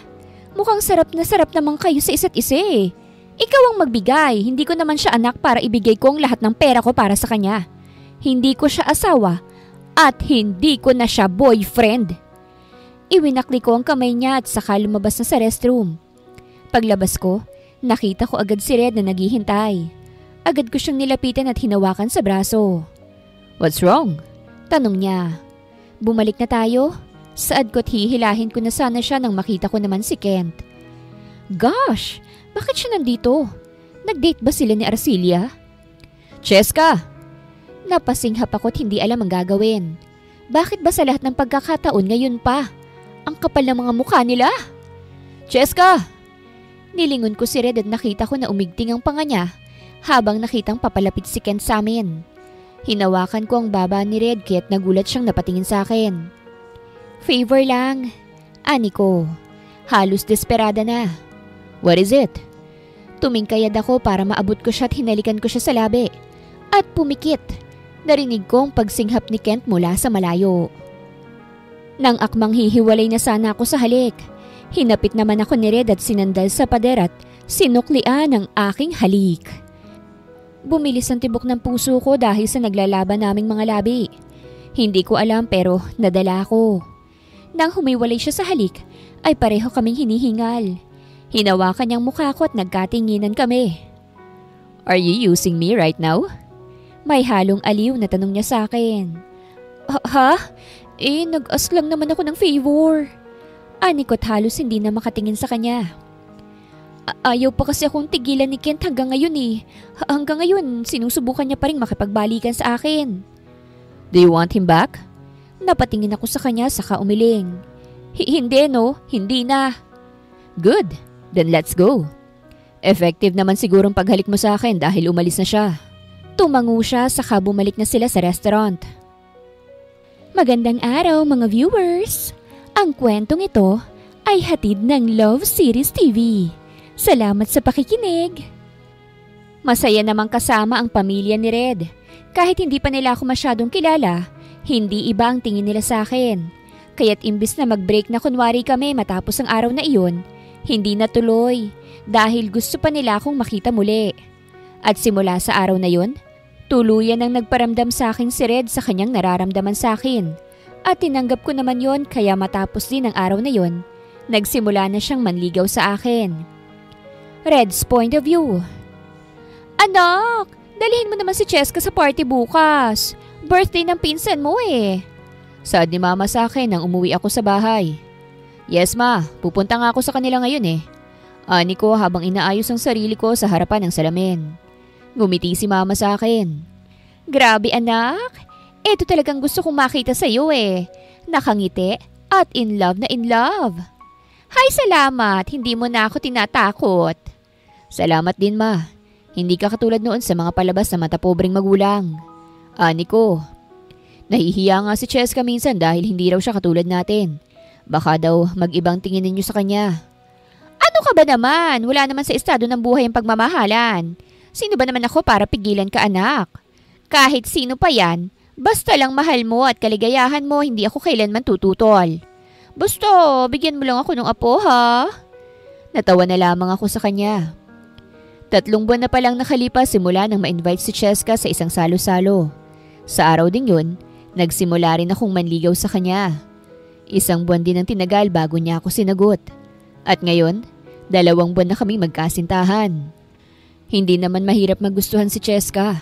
Mukhang sarap naman kayo sa isa't isa eh. Ikaw ang magbigay, hindi ko naman siya anak para ibigay ko ang lahat ng pera ko para sa kanya. Hindi ko siya asawa at hindi ko na siya boyfriend. Iwinakli ko ang kamay niya at saka lumabas na sa restroom. Paglabas ko, nakita ko agad si Red na naghihintay. Agad ko siyang nilapitan at hinawakan sa braso. What's wrong? Tanong niya. Bumalik na tayo? Saad ko't hihilahin ko na sana siya nang makita ko naman si Kent. Gosh! Bakit siya nandito? Nag-date ba sila ni Arcilia? Cheska! Napasinghap ako't hindi alam ang gagawin. Bakit ba sa lahat ng pagkakataon ngayon pa? Ang kapal ng mga mukha nila. Cheska! Nilingon ko si Red at nakita ko na umigting ang panga niya habang nakitang papalapit si Kent sa amin. Hinawakan ko ang baba ni Red kaya't nagulat siyang napatingin sa akin. Favor lang. Ani ko. Halos desperada na. What is it? Tumingkayad ako para maabot ko siya at hinalikan ko siya sa labi. At pumikit. Narinig ko ang pagsinghap ni Kent mula sa malayo. Nang akmang hihiwalay na sana ako sa halik, hinapit naman ako ni Red at sinandal sa pader at sinuklian ang aking halik. Bumilis ang tibok ng puso ko dahil sa naglalaban naming mga labi. Hindi ko alam pero nadala ko. Nang humiwalay siya sa halik, ay pareho kaming hinihingal. Hinawakan niyang mukha ko at nagkatinginan kami. Are you using me right now? May halong aliw na tanong niya sa akin. Ha? Nag-ask lang naman ako ng favor. Ani ko't halos hindi na makatingin sa kanya. Ayaw pa kasi akong tigilan ni Kent hanggang ngayon eh. Hanggang ngayon, sinusubukan niya pa rin makipagbalikan sa akin. Do you want him back? Napatingin ako sa kanya saka umiling. Hindi no, hindi na. Good, then let's go. Effective naman sigurong paghalik mo sa akin dahil umalis na siya. Tumango siya saka bumalik na sila sa restaurant. Magandang araw mga viewers! Ang kwentong ito ay hatid ng Love Series TV. Salamat sa pakikinig! Masaya namang kasama ang pamilya ni Red. Kahit hindi pa nila ako masyadong kilala, hindi iba ang tingin nila sa akin. Kaya't imbis na mag-break na kunwari kami matapos ang araw na iyon, hindi natuloy dahil gusto pa nila akong makita muli. At simula sa araw na yun, tuluyan ang nagparamdam sa akin si Red sa kanyang nararamdaman sa akin. At tinanggap ko naman yon kaya matapos din ang araw na yon, nagsimula na siyang manligaw sa akin. Red's point of view. Anak, dalhin mo naman si Cheska sa party bukas. Birthday ng pinsan mo eh. Saad ni mama sa akin nang umuwi ako sa bahay. Yes ma, pupunta nga ako sa kanila ngayon eh. Ani ko habang inaayos ang sarili ko sa harapan ng salamin. Ngumiti si mama sa akin. Grabe anak, ito talagang gusto kong makita sa iyo eh. Nakangiti at in love na in love. Hay salamat, hindi mo na ako tinatakot. Salamat din ma, hindi ka katulad noon sa mga palabas na matapobreng magulang. Ani ko. Nahihiya nga si Cheska minsan dahil hindi raw siya katulad natin. Baka daw mag-ibang tingin ninyo sa kanya. Ano ka ba naman? Wala naman sa estado ng buhay ang pagmamahalan. Sino ba naman ako para pigilan ka anak? Kahit sino pa yan, basta lang mahal mo at kaligayahan mo, hindi ako kailanman tututol. Basta, bigyan mo lang ako ng apo ha? Natawa na lamang ako sa kanya. 3 buwan na palang nakalipas simula nang ma-invite si Cheska sa isang salo-salo. Sa araw ding yun, nagsimula rin akong manligaw sa kanya. Isang buwan din ang tinagal bago niya ako sinagot. At ngayon, 2 buwan na kaming magkasintahan. Hindi naman mahirap magustuhan si Cheska.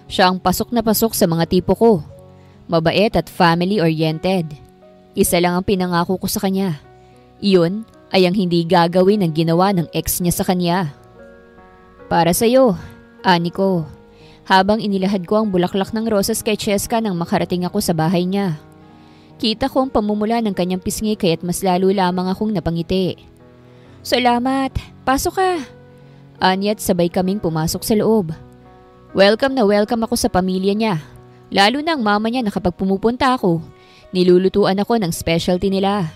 Siya ang pasok na pasok sa mga tipo ko. Mabait at family-oriented. Isa lang ang pinangako ko sa kanya. Iyon ay ang hindi gagawin ang ginawa ng ex niya sa kanya. Para sa'yo, ani ko. Habang inilahad ko ang bulaklak ng rosas kay Cheska nang makarating ako sa bahay niya. Kita ko ang pamumula ng kanyang pisngi kaya't mas lalo lamang akong napangiti. Salamat, pasok ka. Ani't sabay kaming pumasok sa loob. Welcome na welcome ako sa pamilya niya. Lalo na ang mama niya na kapag pumupunta ako, nilulutuan ako ng specialty nila.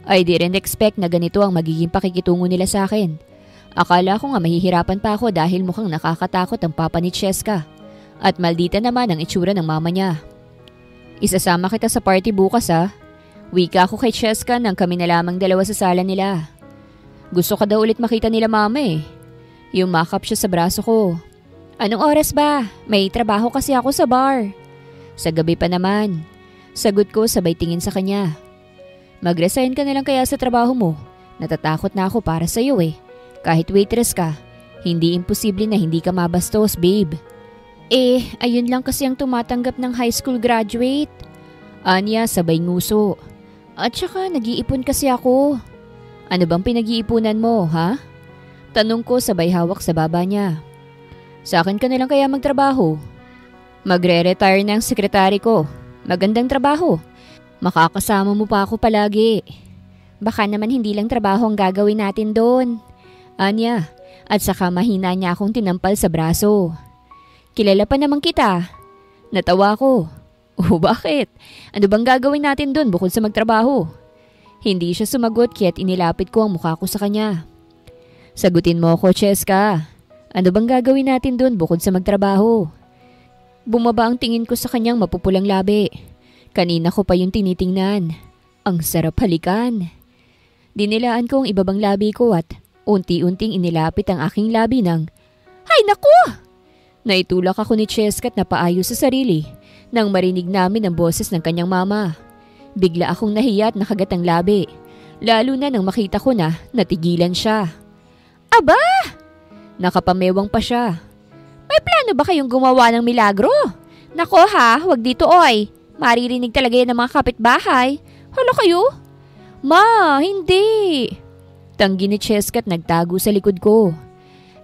I didn't expect na ganito ang magiging pakikitungo nila sa akin. Akala ko nga mahihirapan pa ako dahil mukhang nakakatakot ang papa ni Cheska. At maldita naman ang itsura ng mama niya. Isasama kita sa party bukas ha. Wika ko kay Cheska nang kami na lamang dalawa sa sala nila. Gusto ka daw ulit makita nila mama eh. Yumakap siya sa braso ko. Anong oras ba? May trabaho kasi ako sa bar. Sa gabi pa naman. Sagot ko sabay tingin sa kanya. Mag-resign ka na lang kaya sa trabaho mo. Natatakot na ako para sa iyo eh. Kahit waitress ka, hindi imposible na hindi ka mabastos, babe. Ayun lang kasi ang tumatanggap ng high school graduate. Anya sabay nguso. At saka nag-iipon kasi ako. Ano bang pinag-iipunan mo, ha? Tanong ko sabay hawak sa baba niya. Sa akin ka na lang kaya magtrabaho. Magre-retire na ang sekretary ko. Magandang trabaho. Makakasama mo pa ako palagi. Baka naman hindi lang trabaho ang gagawin natin doon. Anya, at saka mahina niya akong tinampal sa braso. Kilala pa naman kita. Natawa ko. Oh, bakit? Ano bang gagawin natin doon bukod sa magtrabaho? Hindi siya sumagot kaya't inilapit ko ang mukha ko sa kanya. Sagutin mo ako, Cheska. Ano bang gagawin natin doon bukod sa magtrabaho? Bumaba ang tingin ko sa kanyang mapupulang labi. Kanina ko pa yung tinitingnan. Ang sarap halikan. Dinilaan ko ang ibabang labi ko at unti-unting inilapit ang aking labi ng, "Hay naku!" Naitulak ako ni Cheska at napaayos sa sarili nang marinig namin ang boses ng kanyang mama. Bigla akong nahiya at nakagat ang labi, lalo na nang makita ko na natigilan siya. Aba! Nakapamewang pa siya. May plano ba kayong gumawa ng milagro? Nako ha, wag dito oy. Maririnig talaga yan ng mga kapitbahay. Hala kayo? Ma, hindi. Tanggi ni Cheska at nagtago sa likod ko.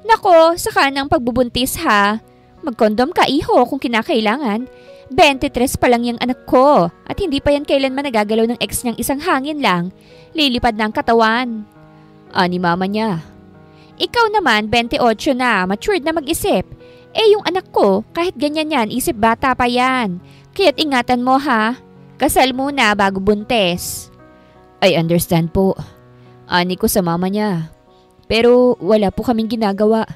Nako, saka ng pagbubuntis ha. Mag-condom ka iho kung kinakailangan. 23 pa lang yung anak ko at hindi pa yan kailanman nagagalaw ng ex niyang isang hangin lang. Lilipad na ang katawan. Ani mama niya. Ikaw naman 28 na, matured na mag-isip. Yung anak ko, kahit ganyan yan, isip bata pa yan. Kaya't ingatan mo ha. Kasal muna bago buntis. I understand po. Ani ko sa mama niya. Pero wala po kaming ginagawa.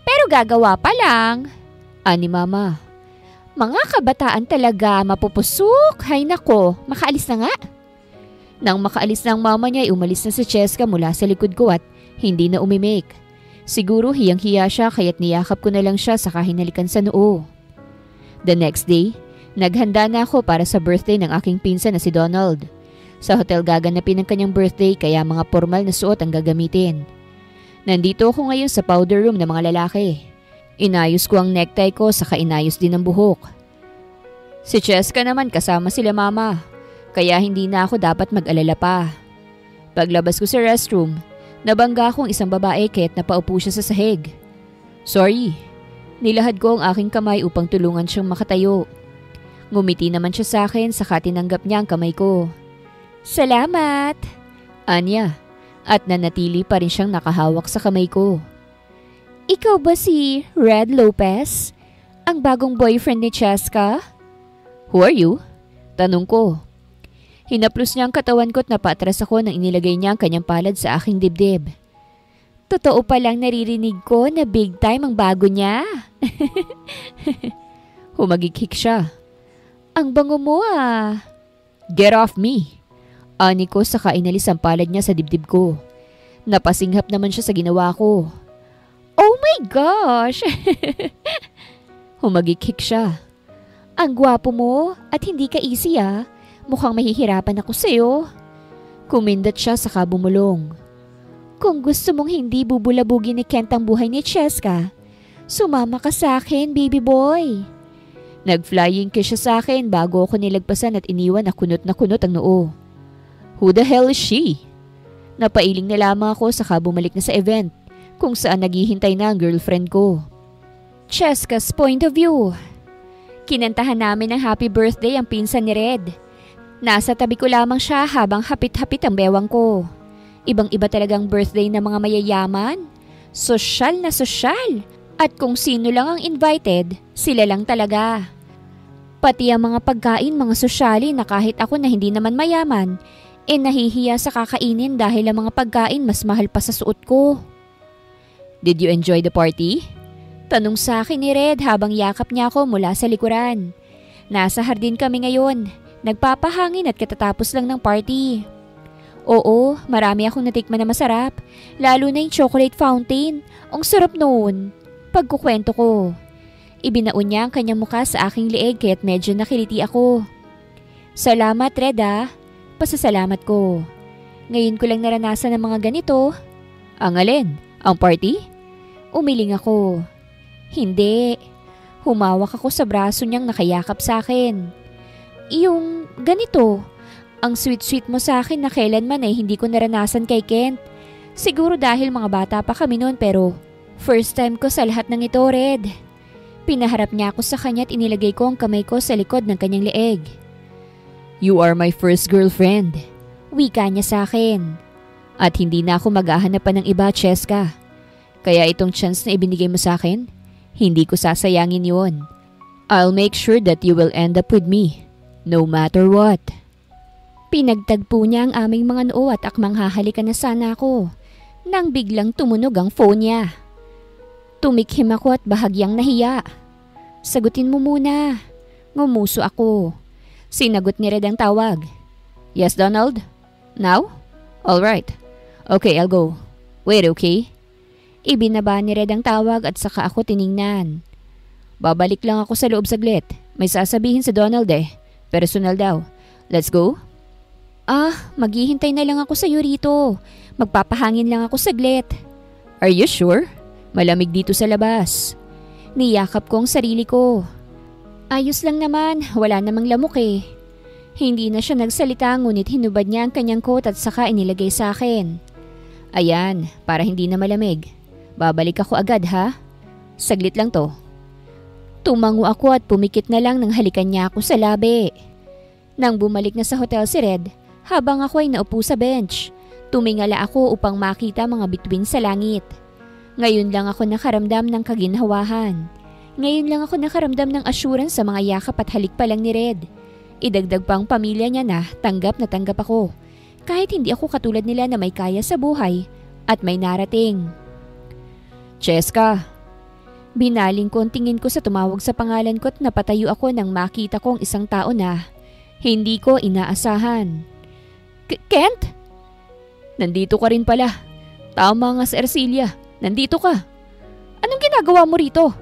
Pero gagawa pa lang. Ani mama. Mga kabataan talaga mapupusok. Hay nako, makaalis na nga. Nang makaalis na ang mama niya ay umalis na si Cheska mula sa likod ko at hindi na umimik. Siguro hiyang-hiya siya kaya't niyakap ko na lang siya saka hinalikan sa noo. The next day, naghanda na ako para sa birthday ng aking pinsan na si Donald. Sa hotel gaganapin ang kanyang birthday kaya mga formal na suot ang gagamitin. Nandito ako ngayon sa powder room ng mga lalaki. Inayos ko ang necktie ko saka inayos din ang buhok. Si Cheska naman kasama sila mama, kaya hindi na ako dapat mag-alala pa. Paglabas ko sa restroom, nabangga akong isang babae kaya't napaupo siya sa sahig. Sorry, nilahad ko ang aking kamay upang tulungan siyang makatayo. Ngumiti naman siya sa akin saka tinanggap niya ang kamay ko. Salamat! Anya, at nanatili pa rin siyang nakahawak sa kamay ko. Ikaw ba si Red Lopez? Ang bagong boyfriend ni Cheska? Who are you? Tanong ko. Hinaplos niya ang katawan ko at napatras ako nang inilagay niya ang kanyang palad sa aking dibdib. Totoo palang naririnig ko na big time ang bago niya. Humagikik siya. Ang bango mo ah. Get off me. Ani ko saka inalis ang palad niya sa dibdib ko. Napasinghap naman siya sa ginawa ko. Oh my gosh! Humagikik siya. Ang gwapo mo at hindi ka easy ah. Mukhang mahihirapan ako sa'yo. Kumindat siya saka bumulong. Kung gusto mong hindi bubulabugin ni Kent ang buhay ni Cheska, sumama ka sa akin, baby boy. Nag-flying kiss siya sa akin bago ako nilagpasan at iniwan na kunot ang noo. Who the hell is she? Napailing na lamang ako saka bumalik na sa event kung saan naghihintay na ang girlfriend ko. Cheska's point of view. Kinantahan namin ng happy birthday ang pinsan ni Red. Nasa tabi ko lamang siya habang hapit-hapit ang bewang ko. Ibang-iba talagang birthday ng mga mayayaman. Sosyal na sosyal. At kung sino lang ang invited, sila lang talaga. Pati ang mga pagkain, mga sosyali na kahit ako na hindi naman mayaman, nahihiya sa kakainin dahil ang mga pagkain mas mahal pa sa suot ko. Did you enjoy the party? Tanong sa akin ni Red habang yakap niya ako mula sa likuran. Nasa hardin kami ngayon. Nagpapahangin at katatapos lang ng party. Oo, marami akong natikman na masarap. Lalo na yung chocolate fountain. Ang sarap noon. Pagkukwento ko. Ibinaon niya ang kanyang mukha sa aking leeg kaya't medyo nakiliti ako. Salamat, Red ah. Pasasalamat ko. Ngayon ko lang naranasan ng mga ganito. Ang alin? Ang party? Umiling ako. Hindi. Humawak ako sa braso niyang nakayakap sa akin. Yung ganito, ang sweet-sweet mo sa akin na kailanman ay hindi ko naranasan kay Kent. Siguro dahil mga bata pa kami noon pero first time ko sa lahat ng ito, Red. Pinaharap niya ako sa kanya at inilagay ko ang kamay ko sa likod ng kanyang leeg. You are my first girlfriend. Wika niya sa akin. At hindi na ako maghahanap pa ng iba, Cheska. Kaya itong chance na ibinigay mo sa akin, hindi ko sasayangin yun. I'll make sure that you will end up with me. No matter what. Pinagtagpo niya ang aming mga noo at akmang hahalikan na sana ako nang biglang tumunog ang phone niya. Tumikhim ako at bahagyang nahiya. Sagutin mo muna. Ngumuso ako. Sinagot ni Red ang tawag. Yes, Donald? Now? Alright. Okay, I'll go. Wait, okay? Ibinaba ni Red ang tawag at saka ako tiningnan. Babalik lang ako sa loob saglit. May sasabihin sa Donald eh. Personal daw. Let's go? Maghihintay na lang ako sa iyo rito. Magpapahangin lang ako saglit. Are you sure? Malamig dito sa labas. Niyakap ko ang sarili ko. Ayos lang naman, wala namang lamok eh. Hindi na siya nagsalita ngunit hinubad niya ang kanyang coat at saka inilagay sa akin. Ayan, para hindi na malamig. Babalik ako agad ha? Saglit lang to. Tumango ako at pumikit na lang nang halikan niya ako sa labi. Nang bumalik na sa hotel si Red, habang ako ay naupo sa bench, tumingala ako upang makita mga bituin sa langit. Ngayon lang ako nakaramdam ng kaginhawahan. Ngayon lang ako nakaramdam ng assurance sa mga yakap at halik pa lang ni Red. Idagdag pa ang pamilya niya na tanggap ako. Kahit hindi ako katulad nila na may kaya sa buhay at may narating. Cheska. Binaling ko ang tingin ko sa tumawag sa pangalan ko at napatayo ako nang makita ko ang isang tao na hindi ko inaasahan. Kent? Nandito ka rin pala. Tama nga sa Ercilia. Nandito ka. Anong ginagawa mo rito?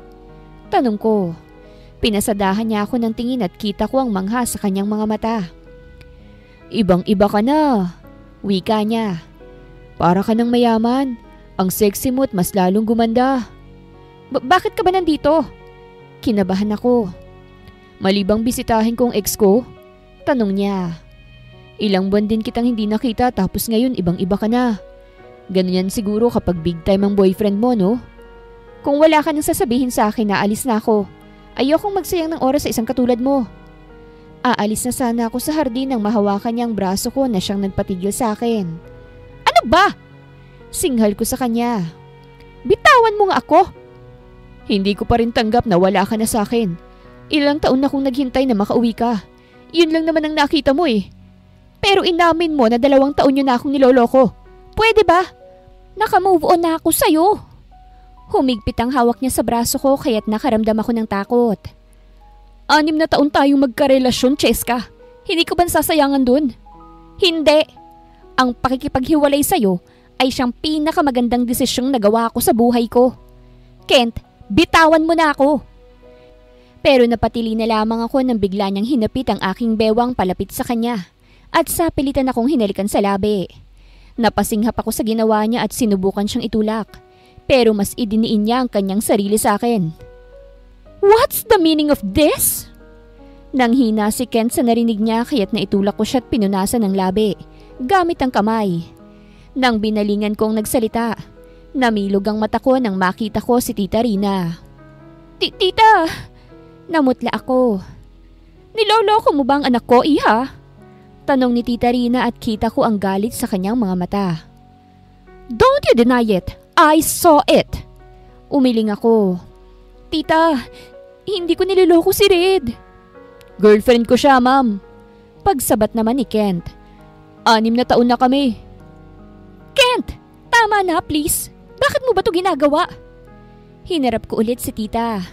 Tanong ko. Pinasadahan niya ako ng tingin at kita ko ang mangha sa kanyang mga mata. Ibang-iba ka na. Wika niya. Para ka ng mayaman. Ang sexy mo at mas lalong gumanda. Bakit ka ba nandito? Kinabahan ako. Malibang bisitahin kong ex ko? Tanong niya. Ilang buwan din kitang hindi nakita tapos ngayon ibang-iba ka na. Ganun yan siguro kapag big time ang boyfriend mo, no? Kung wala ka nang sasabihin sa akin na alis na ako, ayokong magsayang ng oras sa isang katulad mo. Aalis na sana ako sa hardin nang mahawakan niya ang braso ko na siyang nagpatigil sa akin. Ano ba? Singhal ko sa kanya. Bitawan mo nga ako. Hindi ko pa rin tanggap na wala ka na sa akin. Ilang taon na akong naghintay na makauwi ka. Yun lang naman ang nakita mo eh. Pero inamin mo na 2 taon yun na akong niloloko. Pwede ba? Naka-move on na ako sa'yo. Humigpit ang hawak niya sa braso ko kaya't nakaramdam ako ng takot. 6 na taon tayong magkarelasyon, Cheska. Hindi ko ba nasasayangan dun? Hindi. Ang pakikipaghiwalay sa'yo ay siyang pinakamagandang desisyong nagawa ko sa buhay ko. Kent, bitawan mo na ako. Pero napatili na lamang ako nang bigla niyang hinapit ang aking bewang palapit sa kanya at sapilitan akong hinalikan sa labi. Napasinghap ako sa ginawa niya at sinubukan siyang itulak. Pero mas idiniin niya ang kanyang sarili sa akin. "What's the meaning of this?" Nanghina si Kent sa narinig niya kaya't naitulak ko siya at pinunasan ng labi gamit ang kamay. Nang binalingan kong nagsalita, namilog ang mata ko nang makita ko si Tita Rina. Tita! Namutla ako. "Niloloko mo ba ang anak ko, iha?" Tanong ni Tita Rina at kita ko ang galit sa kanyang mga mata. "Don't you deny it! I saw it!" Umiling ako. "Tita, hindi ko niloloko si Red." "Girlfriend ko siya, ma'am." Pagsabat naman ni Kent. 6 na taon na kami. "Kent, tama na please. Bakit mo ba to ginagawa?" Hinarap ko ulit si Tita.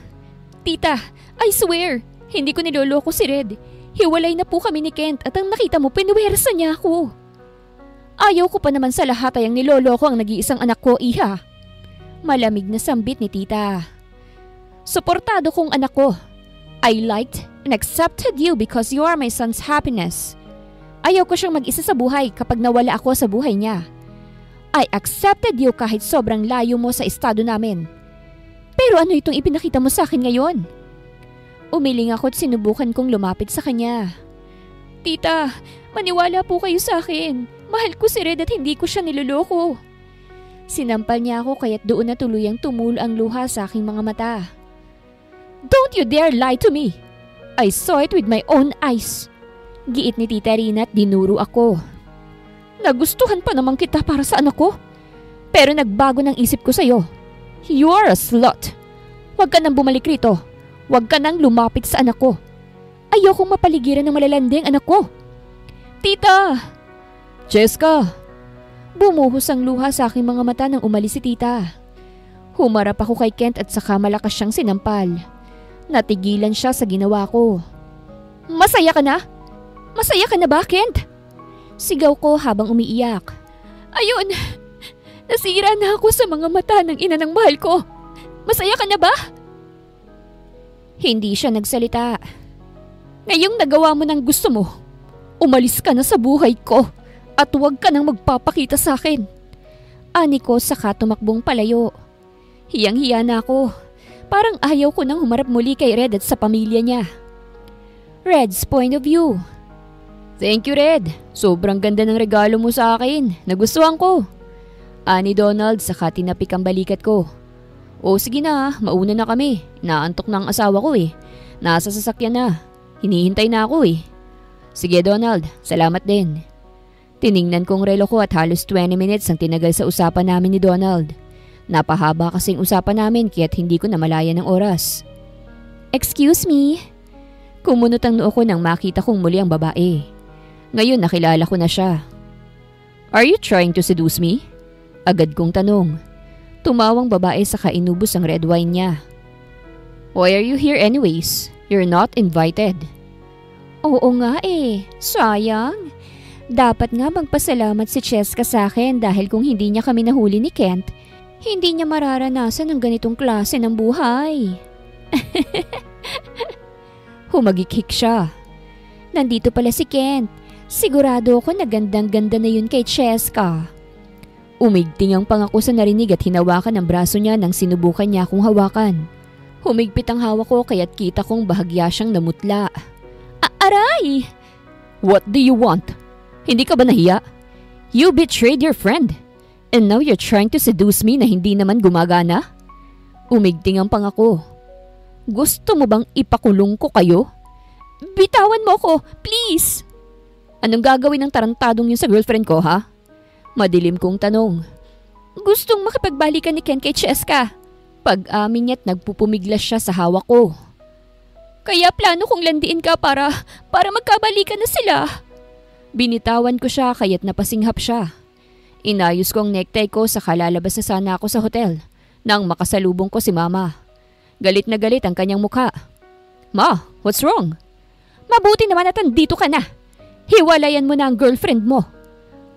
"Tita, I swear, hindi ko niloloko si Red. Hiwalay na po kami ni Kent at ang nakita mo pinuwersa niya ako." "Ayaw ko pa naman sa lahat ay ang niloloko ang nag-iisang anak ko, iha." Malamig na sambit ni Tita. "Suportado kong anak ko. I liked and accepted you because you are my son's happiness. Ayaw ko siyang mag-isa sa buhay kapag nawala ako sa buhay niya. I accepted you kahit sobrang layo mo sa estado namin. Pero ano itong ipinakita mo sa akin ngayon?" Umiling ako at sinubukan kong lumapit sa kanya. "Tita, maniwala po kayo sa akin. Mahal ko si Red at hindi ko siya niloloko." Sinampal niya ako kaya't doon na tuluyang tumulo ang luha sa aking mga mata. "Don't you dare lie to me! I saw it with my own eyes." Giit ni Tita Rina at dinuro ako. "Nagustuhan pa naman kita para sa anak ko. Pero nagbago ng isip ko sa'yo. You are a slut. Huwag ka nang bumalik rito. Huwag ka nang lumapit sa anak ko. Ayokong mapaligiran ng malalanding anak ko." "Tita!" "Cheska!" Bumuhos ang luha sa aking mga mata nang umalis si Tita. Humarap ako kay Kent at saka malakas siyang sinampal. Natigilan siya sa ginawa ko. "Masaya ka na? Masaya ka na ba, Kent?" Sigaw ko habang umiiyak. "Ayun! Nasira na ako sa mga mata ng ina ng mahal ko. Masaya ka na ba?" Hindi siya nagsalita. "Ngayong nagawa mo ng gusto mo, umalis ka na sa buhay ko at huwag ka nang magpapakita sa akin." Ani ko saka tumakbong palayo. Hiyang-hiya na ako. Parang ayaw ko nang humarap muli kay Red at sa pamilya niya. Red's point of view. "Thank you, Red. Sobrang ganda ng regalo mo sa akin. Nagustuhan ko." Ani Donald saka tinapik ang balikat ko. "O sige na, mauna na kami. Naantok na ang asawa ko eh. Nasa sasakyan na. Hinihintay na ako eh." "Sige Donald, salamat din." Tiningnan kong relo ko at halos 20 minutes ang tinagal sa usapan namin ni Donald. Napahaba kasing usapan namin kaya't hindi ko namalayan ng oras. "Excuse me?" Kumunot ang noo ko nang makita kong muli ang babae. Ngayon nakilala ko na siya. "Are you trying to seduce me?" Agad kong tanong. Tumawang babae saka inubos ang red wine niya. "Why are you here anyways? You're not invited." "Oo nga eh, sayang. Dapat nga magpasalamat si Cheska sa akin dahil kung hindi niya kami nahuli ni Kent, hindi niya mararanasan ang ganitong klase ng buhay." Humagikik siya. "Nandito pala si Kent. Sigurado ako na gandang-ganda na yun kay Cheska." Umigting ang pangako sa narinig at hinawakan ang braso niya nang sinubukan niya akong hawakan. Humigpit ang hawak ko kaya't kita kong bahagya siyang namutla. "Aray!" "What do you want? Hindi ka ba nahiya? You betrayed your friend. And now you're trying to seduce me na hindi naman gumagana?" Umigting ang pangako. "Gusto mo bang ipakulong ko kayo?" "Bitawan mo ko, please!" "Anong gagawin ng tarantadong yun sa girlfriend ko, ha?" Madilim kong tanong. "Gustong makipagbalikan ni Ken kay Cheska." Pag-amin niya't nagpupumiglas siya sa hawak ko. "Kaya plano kong landiin ka para magkabalikan na sila." Binitawan ko siya kaya't napasinghap siya. Inayos ko ang necktie ko saka lalabas na sana ako sa hotel nang makasalubong ko si Mama. Galit na galit ang kanyang mukha. "Ma, what's wrong?" "Mabuti naman at andito ka na. Hiwalayan mo na ang girlfriend mo."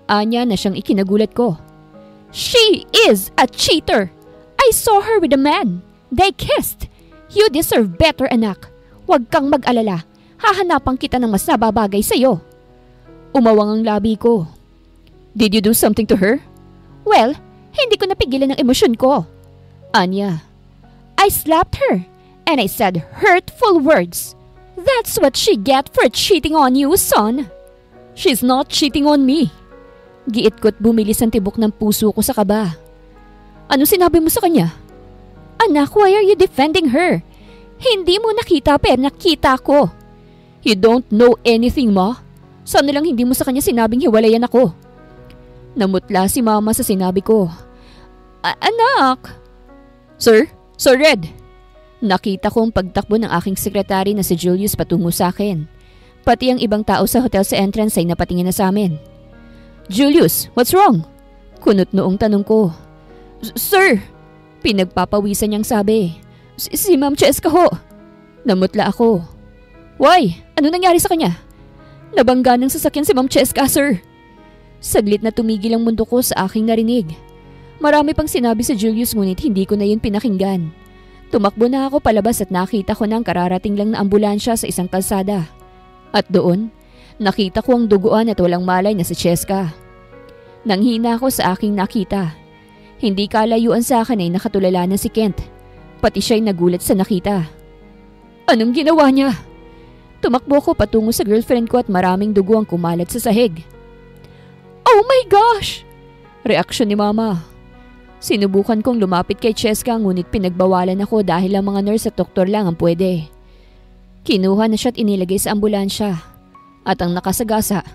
Anya na siyang ikinagulat ko. "She is a cheater. I saw her with a man. They kissed. You deserve better, anak. Huwag kang mag-alala. Hahanapan kita ng mas nababagay sa'yo. Umawang ang labi ko. Did you do something to her? Well, hindi ko napigilan ang emosyon ko. Anya. I slapped her and I said hurtful words. That's what she get for cheating on you, son. She's not cheating on me. Giit ko't bumilis ang tibok ng puso ko sa kaba. Ano sinabi mo sa kanya? Anak, why are you defending her? Hindi mo nakita pero nakita ko. You don't know anything, ma. Sana lang hindi mo sa kanya sinabing hiwalayan ako. Namutla si mama sa sinabi ko. Anak! Sir? Sir Red! Nakita ko ang pagtakbo ng aking sekretary na si Julius patungo sa akin. Pati ang ibang tao sa hotel sa entrance ay napatingin na sa amin. Julius, what's wrong? Kunot noong tanong ko. Sir! Pinagpapawisan niyang sabi. Si Ma'am Cheska ho. Namutla ako. Why? Ano nangyari sa kanya? Nabangga ng sasakyan si Ma'am Cheska, sir. Saglit na tumigil ang mundo ko sa aking narinig. Marami pang sinabi si Julius ngunit hindi ko na yun pinakinggan. Tumakbo na ako palabas at nakita ko na ang kararating lang na ambulansya sa isang kalsada. At doon, nakita ko ang duguan at walang malay na si Cheska. Nanghina ako sa aking nakita. Hindi kalayuan sa akin ay nakatulala na si Kent. Pati siya'y nagulat sa nakita. Anong ginawa niya? Tumakbo ko patungo sa girlfriend ko at maraming dugo ang kumalat sa sahig. Oh my gosh! Reaksyon ni mama. Sinubukan kong lumapit kay Cheska ngunit pinagbawalan ako dahil ang mga nurse at doktor lang ang pwede. Kinuha na siya at inilagay sa ambulansya. At ang nakasagasa,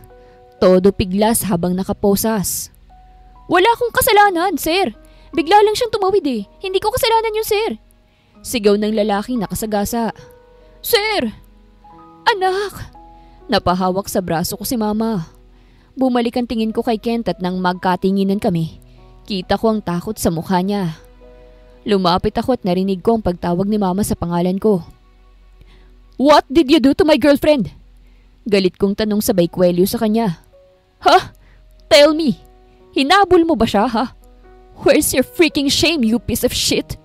todo piglas habang nakaposas. Wala akong kasalanan, sir. Bigla lang siyang tumawid eh. Hindi ko kasalanan yun, sir. Sigaw ng lalaking nakasagasa. Sir! Anak! Napahawak sa braso ko si mama. Bumalik ang tingin ko kay Kent at nang magkatinginan kami, kita ko ang takot sa mukha niya. Lumapit ako at narinig ko ang pagtawag ni mama sa pangalan ko. What did you do to my girlfriend? Galit kong tanong sabay kwelyo sa kanya. Ha? Tell me. Hinabol mo ba siya, ha? Where's your freaking shame, you piece of shit?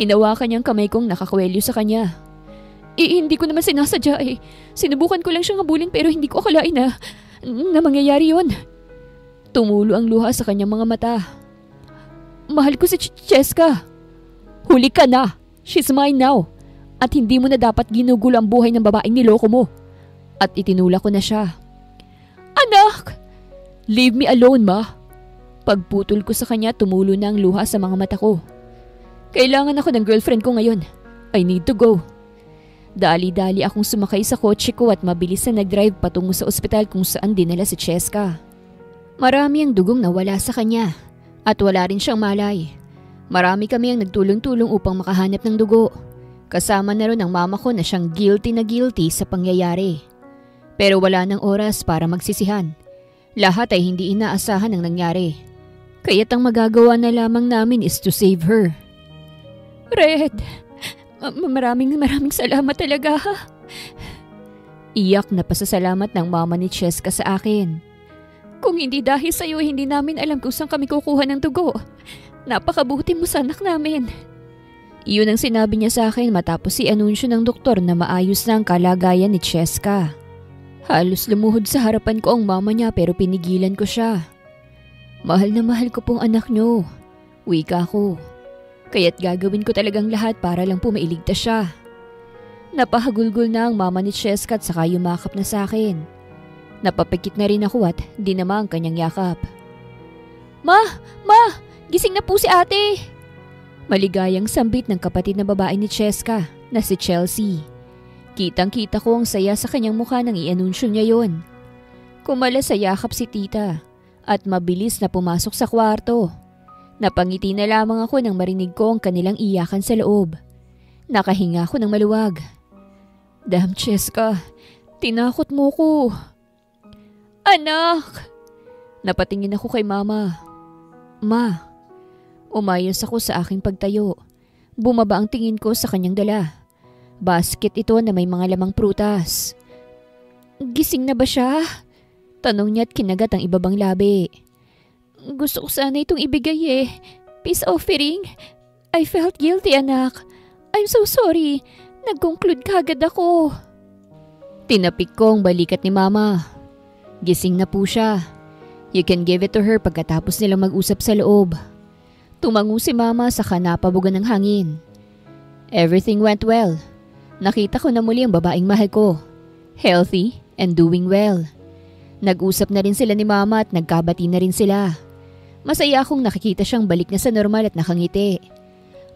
Hinawakan niyang kamay kong nakakwelyo sa kanya. Hindi ko naman sinasadya eh. Sinubukan ko lang siyang habulin pero hindi ko akalain na mangyayari yun. Tumulo ang luha sa kanyang mga mata. Mahal ko si Cheska. Huli ka na. She's mine now. At hindi mo na dapat ginugulo ang buhay ng babaeng niloko mo. At itinula ko na siya. Anak! Leave me alone, ma. Pagputol ko sa kanya, tumulo na ang luha sa mga mata ko. Kailangan ako ng girlfriend ko ngayon. I need to go. Dali-dali akong sumakay sa kotse ko at mabilis na nag-drive patungo sa ospital kung saan dinala si Cheska. Marami ang dugong nawala sa kanya at wala rin siyang malay. Marami kami ang nagtulong-tulong upang makahanap ng dugo. Kasama na rin ang mama ko na siyang guilty na guilty sa pangyayari. Pero wala nang oras para magsisihan. Lahat ay hindi inaasahan ang nangyari. Kaya't ang magagawa na lamang namin is to save her. Red, maraming salamat talaga. Iyak na pasasalamat ng mama ni Cheska sa akin. Kung hindi dahil sa iyo, hindi namin alam kung saan kami kukuha ng dugo. Napakabuti mo sa anak namin. Iyon ang sinabi niya sa akin matapos i-anunsyo ng doktor na maayos na ang kalagayan ni Cheska. Halos lumuhod sa harapan ko ang mama niya pero pinigilan ko siya. Mahal na mahal ko pong anak niyo. Wika ko. Kaya't gagawin ko talagang lahat para lang po mailigtas siya. Napahagulgol na ang mama ni Cheska at saka yumakap na sa akin. Napapikit na rin ako at dinama ang kanyang yakap. Ma! Gising na po si ate! Maligayang sambit ng kapatid na babae ni Cheska na si Chelsea. Kitang-kita ko ang saya sa kanyang mukha nang i-anunsyo niya yon. Kumala sa yakap si tita at mabilis na pumasok sa kwarto. Napangiti na lamang ako nang marinig ko ang kanilang iyakan sa loob. Nakahinga ko ng maluwag. Damn Cheska, tinakot mo ko. Anak! Napatingin ako kay mama. Ma, umayos ako sa aking pagtayo. Bumaba ang tingin ko sa kanyang dala. Basket ito na may mga lamang prutas. Gising na ba siya? Tanong niya at kinagat ang ibabang labi. Gusto ko sana itong ibigay eh. Peace offering. I felt guilty, anak. I'm so sorry. Nag-conclude kagad ako. Tinapik ko ang balikat ni Mama. Gising na po siya. You can give it to her pagkatapos nilang mag-usap sa loob. Tumango si Mama saka napabugan ng hangin. Everything went well. Nakita ko na muli ang babaeng mahal ko. Healthy and doing well. Nag-usap na rin sila ni Mama at nagkabati na rin sila. Masaya akong nakikita siyang balik na sa normal at nakangiti.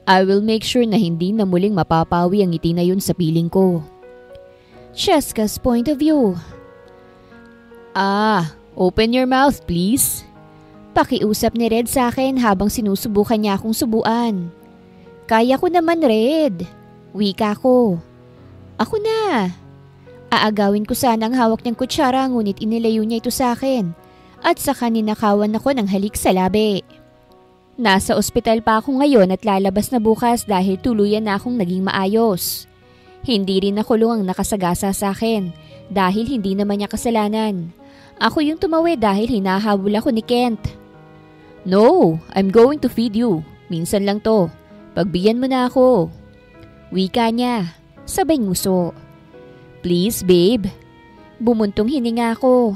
I will make sure na hindi na muling mapapawi ang ngiti na yun sa piling ko. Cheska's point of view. Open your mouth please. Pakiusap ni Red sa akin habang sinusubukan niya akong subuan. Kaya ko naman, Red. Wika ko. Ako na. Aagawin ko sana ang hawak niyang kutsara ngunit inilayo niya ito sa akin at saka ninakawan ako ng halik sa labi. Nasa ospital pa ako ngayon at lalabas na bukas dahil tuluyan na akong naging maayos. Hindi rin nakulong ang nakasagasa sa akin dahil hindi naman niya kasalanan. Ako yung tumawi dahil hinahabol ako ni Kent. No, I'm going to feed you. Minsan lang to. Pagbigyan mo na ako. Wika niya, sabay nguso. Please, babe. Bumuntong hininga ako.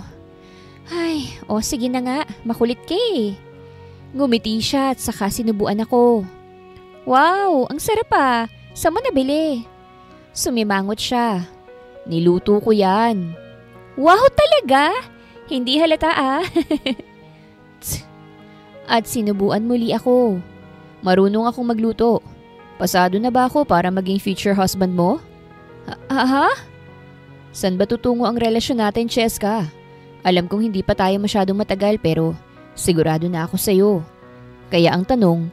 Ay, sige na nga, makulit ka eh. Ngumiti siya at saka sinubuan ako. Wow, ang sarap ah. Saan mo nabili? Sumimangot siya. Niluto ko yan. Wow talaga? Hindi halata ah. At sinubuan muli ako. Marunong akong magluto. Pasado na ba ako para maging future husband mo? Ha? San ba tutungo ang relasyon natin, Cheska? Alam kong hindi pa tayo masyadong matagal pero sigurado na ako sa'yo. Kaya ang tanong,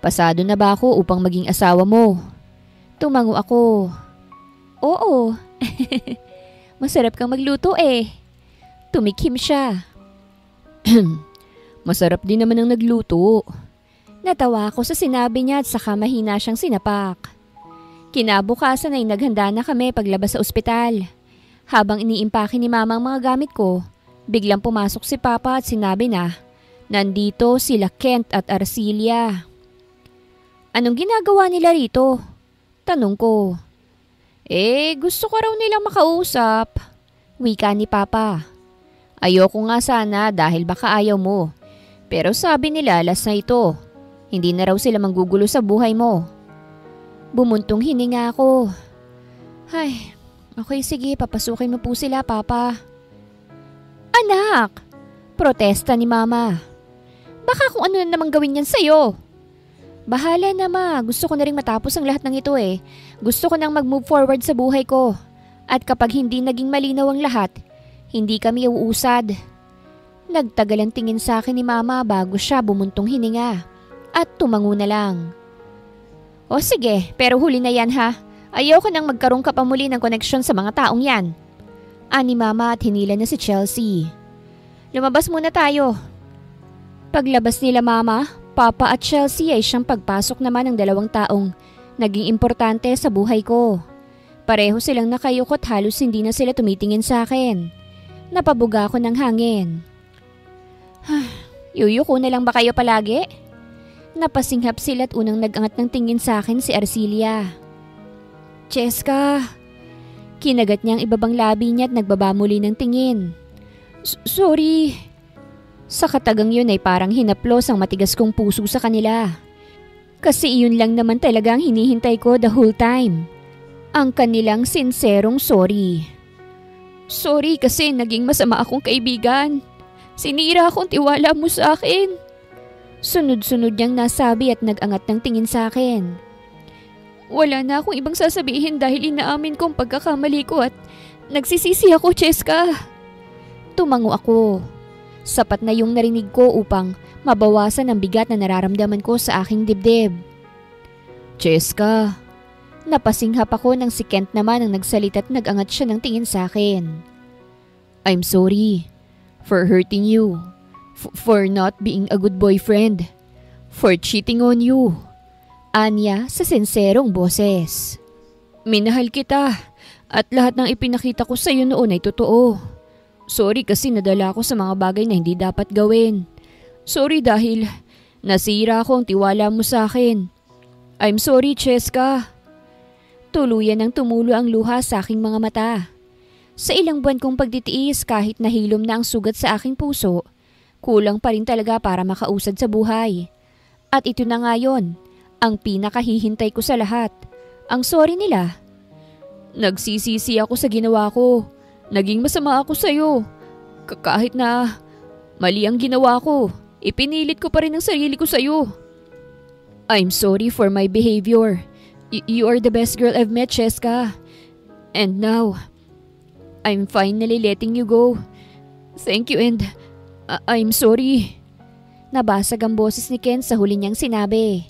pasado na ba ako upang maging asawa mo? Tumango ako. Oo. Masarap kang magluto eh. Tumikhim siya. Masarap din naman ang nagluto. Natawa ako sa sinabi niya at saka mahina siyang sinapak. Kinabukasan ay naghanda na kami paglabas sa ospital. Habang iniimpake ni Mama ang mga gamit ko, biglang pumasok si Papa at sinabi na, nandito sila Kent at Arcilia. Anong ginagawa nila rito? Tanong ko. Gusto ko raw nilang makausap. Wika ni Papa. Ayoko nga sana dahil baka ayaw mo. Pero sabi nila last na ito. Hindi na raw sila manggugulo sa buhay mo. Bumuntong hininga ako. Ay, okay sige, papasukin mo po sila, Papa. Anak! Protesta ni Mama. Baka kung ano na naman gawin yan sa'yo. Bahala na ma, gusto ko na rin matapos ang lahat ng ito eh. Gusto ko nang mag-move forward sa buhay ko. At kapag hindi naging malinaw ang lahat, hindi kami uusad. Nagtagal ang tingin sa akin ni Mama bago siya bumuntong hininga. At tumango na lang. O sige, pero huli na yan ha. Ayoko nang magkaroon ka pa muli ng koneksyon sa mga taong yan. Ani Mama at hinila na si Chelsea. Lumabas muna tayo. Paglabas nila Mama, Papa at Chelsea ay siyang pagpasok naman ng dalawang taong naging importante sa buhay ko. Pareho silang nakayukot, halos hindi na sila tumitingin sa akin. Napabuga ako ng hangin. Yuyuko na lang ba kayo palagi? Napasinghap sila at unang nag-angat ng tingin sa akin si Arcilia. Cheska! Kinagat niya ang ibabang labi niya at nagbaba muli ng tingin. Sorry. Sa katagang yun ay parang hinaplos ang matigas kong puso sa kanila. Kasi iyon lang naman talaga ang hinihintay ko the whole time. Ang kanilang sinserong sorry. Sorry kasi naging masama akong kaibigan. Sinira akong tiwala mo sa akin. Sunod-sunod niyang nasabi at nag-angat ng tingin sa akin. Wala na akong ibang sasabihin dahil inaamin ko ang pagkakamali ko at nagsisisi ako, Cheska. Tumango ako. Sapat na yung narinig ko upang mabawasan ang bigat na nararamdaman ko sa aking dibdib. Cheska. Napasinghap ako nang si Kent naman ang nagsalita at nag-angat siya ng tingin sa akin. I'm sorry for hurting you. For not being a good boyfriend. For cheating on you. Anya sa sinserong boses. Minahal kita at lahat ng ipinakita ko sa iyo noon ay totoo. Sorry kasi nadala ako sa mga bagay na hindi dapat gawin. Sorry dahil nasira ako ang tiwala mo sa akin. I'm sorry, Cheska. Tuluyan ng tumulo ang luha sa aking mga mata. Sa ilang buwan kong pagtitiis kahit nahilom na ang sugat sa aking puso, kulang pa rin talaga para makausad sa buhay. At ito na nga yun, ang pinakahihintay ko sa lahat. Ang sorry nila. Nagsisisi ako sa ginawa ko. Naging masama ako sa'yo. Kahit na mali ang ginawa ko, ipinilit ko pa rin ang sarili ko sa'yo. I'm sorry for my behavior. You are the best girl I've met, Cheska. And now, I'm finally letting you go. Thank you and I'm sorry. Nabasag ang boses ni Ken sa huli niyang sinabi.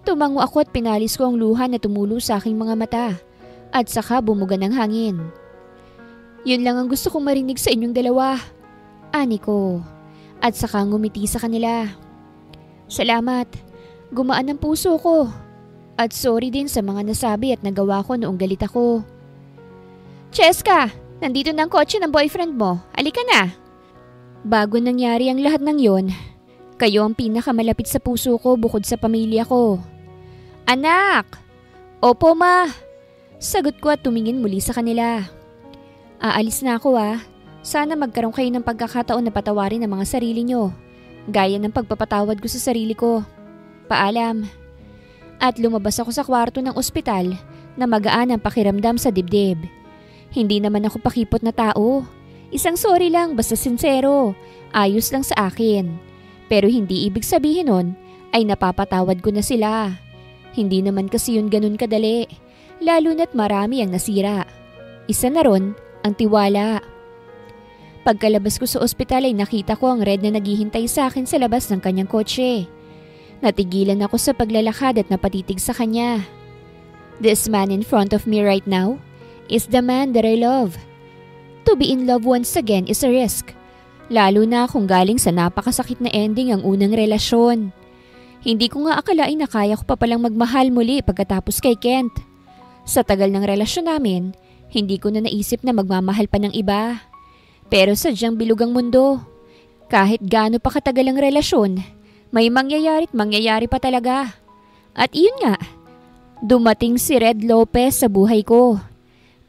Tumango ako at pinalis ko ang luha na tumulo sa aking mga mata. At saka bumuga ng hangin. Yun lang ang gusto kong marinig sa inyong dalawa. Ani ko. At saka ngumiti sa kanila. Salamat. Gumaan ang puso ko. At sorry din sa mga nasabi at nagawa ko noong galit ako. Cheska, nandito na ang kotse ng boyfriend mo. Halika na. Bago nangyari ang lahat ng yon, kayo ang pinakamalapit sa puso ko bukod sa pamilya ko. Anak! Opo ma! Sagot ko at tumingin muli sa kanila. Aalis na ako Sana magkaroon kayo ng pagkakataon na patawarin ang mga sarili nyo. Gaya ng pagpapatawad ko sa sarili ko. Paalam. At lumabas ako sa kwarto ng ospital na magaan ang pakiramdam sa dibdib. Hindi naman ako pakipot na tao. Isang sorry lang basta sincero. Ayos lang sa akin. Pero hindi ibig sabihin nun ay napapatawad ko na sila. Hindi naman kasi yun ganun kadali. Lalo na't marami ang nasira. Isa na ron ang tiwala. Pagkalabas ko sa ospital ay nakita ko ang Red na naghihintay sa akin sa labas ng kanyang kotse. Natigilan ako sa paglalakad at napatitig sa kanya. This man in front of me right now is the man that I love. To be in love once again is a risk. Lalo na kung galing sa napakasakit na ending ang unang relasyon. Hindi ko nga akalain na kaya ko pa palang magmahal muli pagkatapos kay Kent. Sa tagal ng relasyon namin, hindi ko na naisip na magmamahal pa ng iba. Pero sadyang bilog ang mundo. Kahit gaano pa katagal ang relasyon, may mangyayari pa talaga. At iyon nga, dumating si Red Lopez sa buhay ko.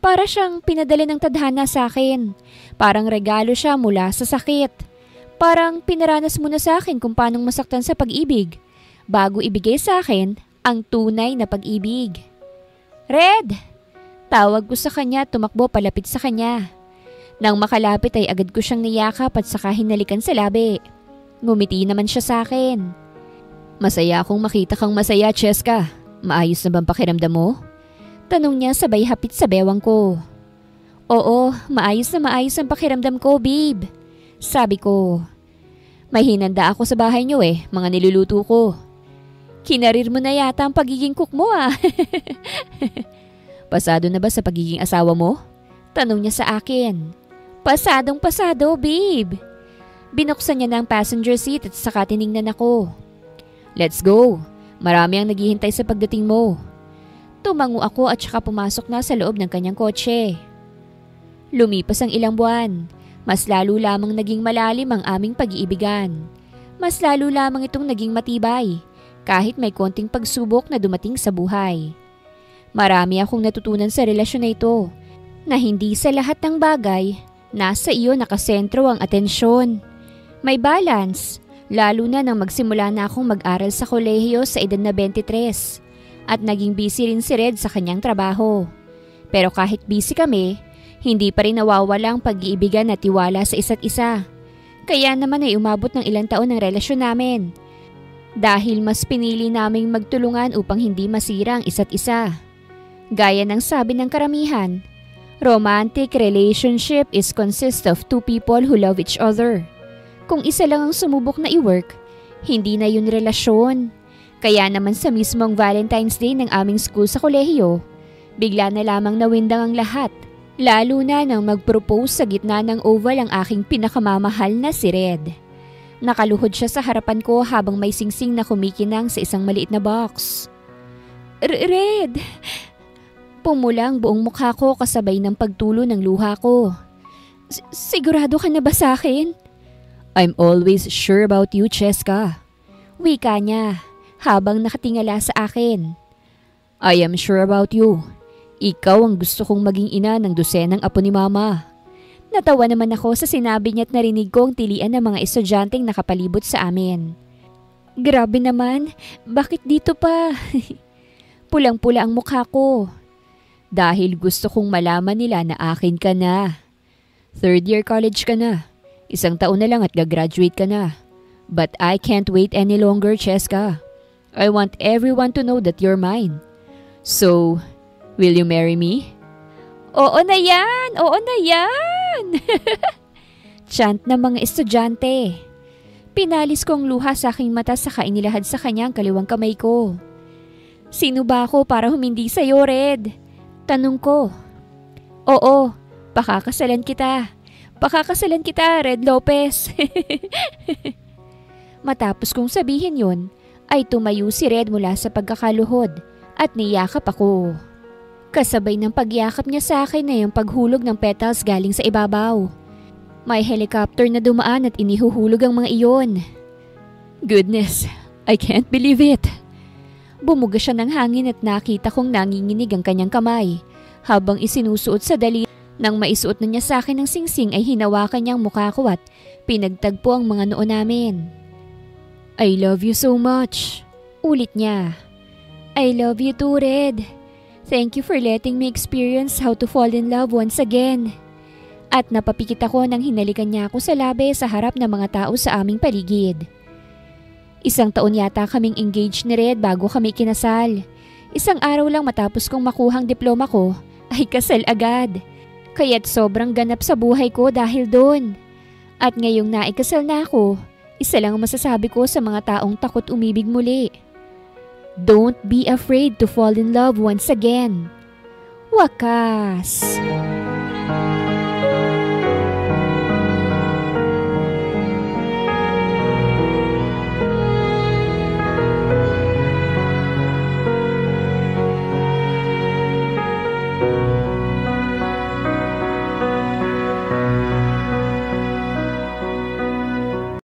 Para siyang pinadala ng tadhana sa akin. Parang regalo siya mula sa sakit. Parang pinaranas muna sa akin kung paanong masaktan sa pag-ibig bago ibigay sa akin ang tunay na pag-ibig. Red! Tawag ko sa kanya at tumakbo palapit sa kanya. Nang makalapit ay agad ko siyang niyakap at saka hinalikan sa labi. Ngumiti naman siya sa akin. Masaya akong makita kang masaya, Cheska. Maayos na bang pakiramdam mo? Tanong niya sabay hapit sa bewang ko. Oo, maayos ang pakiramdam ko, babe. Sabi ko. May hinanda ako sa bahay niyo mga niluluto ko. Kinarir mo na yata ang pagiging cook mo Pasado na ba sa pagiging asawa mo? Tanong niya sa akin. Pasadong pasado, babe. Binuksan niya na ang passenger seat at saka tiningnan ako. Let's go. Marami ang naghihintay sa pagdating mo. Tumango ako at saka pumasok na sa loob ng kanyang kotse. Lumipas ang ilang buwan. Mas lalo lamang naging malalim ang aming pag-iibigan. Mas lalo lamang itong naging matibay kahit may konting pagsubok na dumating sa buhay. Marami akong natutunan sa relasyon na ito na hindi sa lahat ng bagay nasa iyo nakasentro ang atensyon. May balance, lalo na nang magsimula na akong mag-aral sa kolehiyo sa edad na 23 at naging busy rin si Red sa kanyang trabaho. Pero kahit busy kami, hindi pa rin nawawala ang pag-iibigan at tiwala sa isa't isa. Kaya naman ay umabot ng ilang taon ang relasyon namin. Dahil mas pinili naming magtulungan upang hindi masira ang isa't isa. Gaya ng sabi ng karamihan, romantic relationship is consist of two people who love each other. Kung isa lang ang sumubok na i-work, hindi na yun relasyon. Kaya naman sa mismong Valentine's Day ng aming school sa kolehiyo, bigla na lamang nawindang ang lahat. Lalo na nang mag-propose sa gitna ng oval ang aking pinakamamahal na si Red. Nakaluhod siya sa harapan ko habang may singsing na kumikinang sa isang maliit na box. Red! Pumula ang buong mukha ko kasabay ng pagtulo ng luha ko. Sigurado ka na ba sa akin? I'm always sure about you, Cheska. Wika niya habang nakatingala sa akin. I am sure about you. Ikaw ang gusto kong maging ina ng dosenang apo ni Mama. Natawa naman ako sa sinabi niya at narinig ko ang tilian ng mga estudyanteng nakapalibot sa amin. Grabe naman, bakit dito pa? Pulang-pula ang mukha ko. Dahil gusto kong malaman nila na akin ka na. 3rd year college ka na. 1 taon na lang at gagraduate ka na. But I can't wait any longer, Cheska. I want everyone to know that you're mine. So, will you marry me? Oo na yan! Oo na yan! Chant ng mga estudyante. Pinalis ko ang luha sa aking mata saka inilahad sa kanya ang kaliwang kamay ko. Sino ba ako para humindi sa'yo, Red? Tanong ko. Oo, pakakasalan kita. Pakakasalan kita, Red Lopez. Matapos kong sabihin yon, ay tumayo si Red mula sa pagkakaluhod at niyakap ako. Kasabay ng pagyakap niya sa akin ay yung paghulog ng petals galing sa ibabaw. May helicopter na dumaan at inihuhulog ang mga iyon. Goodness, I can't believe it. Bumuga siya ng hangin at nakita kong nanginginig ang kanyang kamay. Habang isinusuot sa dali nang maisuot na niya sa akin ng singsing ay hinawakan niyang mukha ko at pinagtagpo ang mga noo namin. I love you so much. Ulit niya. I love you too, Red. Thank you for letting me experience how to fall in love once again. At napapikit ako nang hinalikan niya ako sa labi sa harap ng mga tao sa aming paligid. 1 taon yata kaming engaged ni Red bago kami kinasal. 1 araw lang matapos kong makuhang diploma ko ay kasal agad. Kaya't sobrang ganap sa buhay ko dahil doon. At ngayong naikasal na ako, isa lang ang masasabi ko sa mga taong takot umibig muli. Don't be afraid to fall in love once again. Wakas!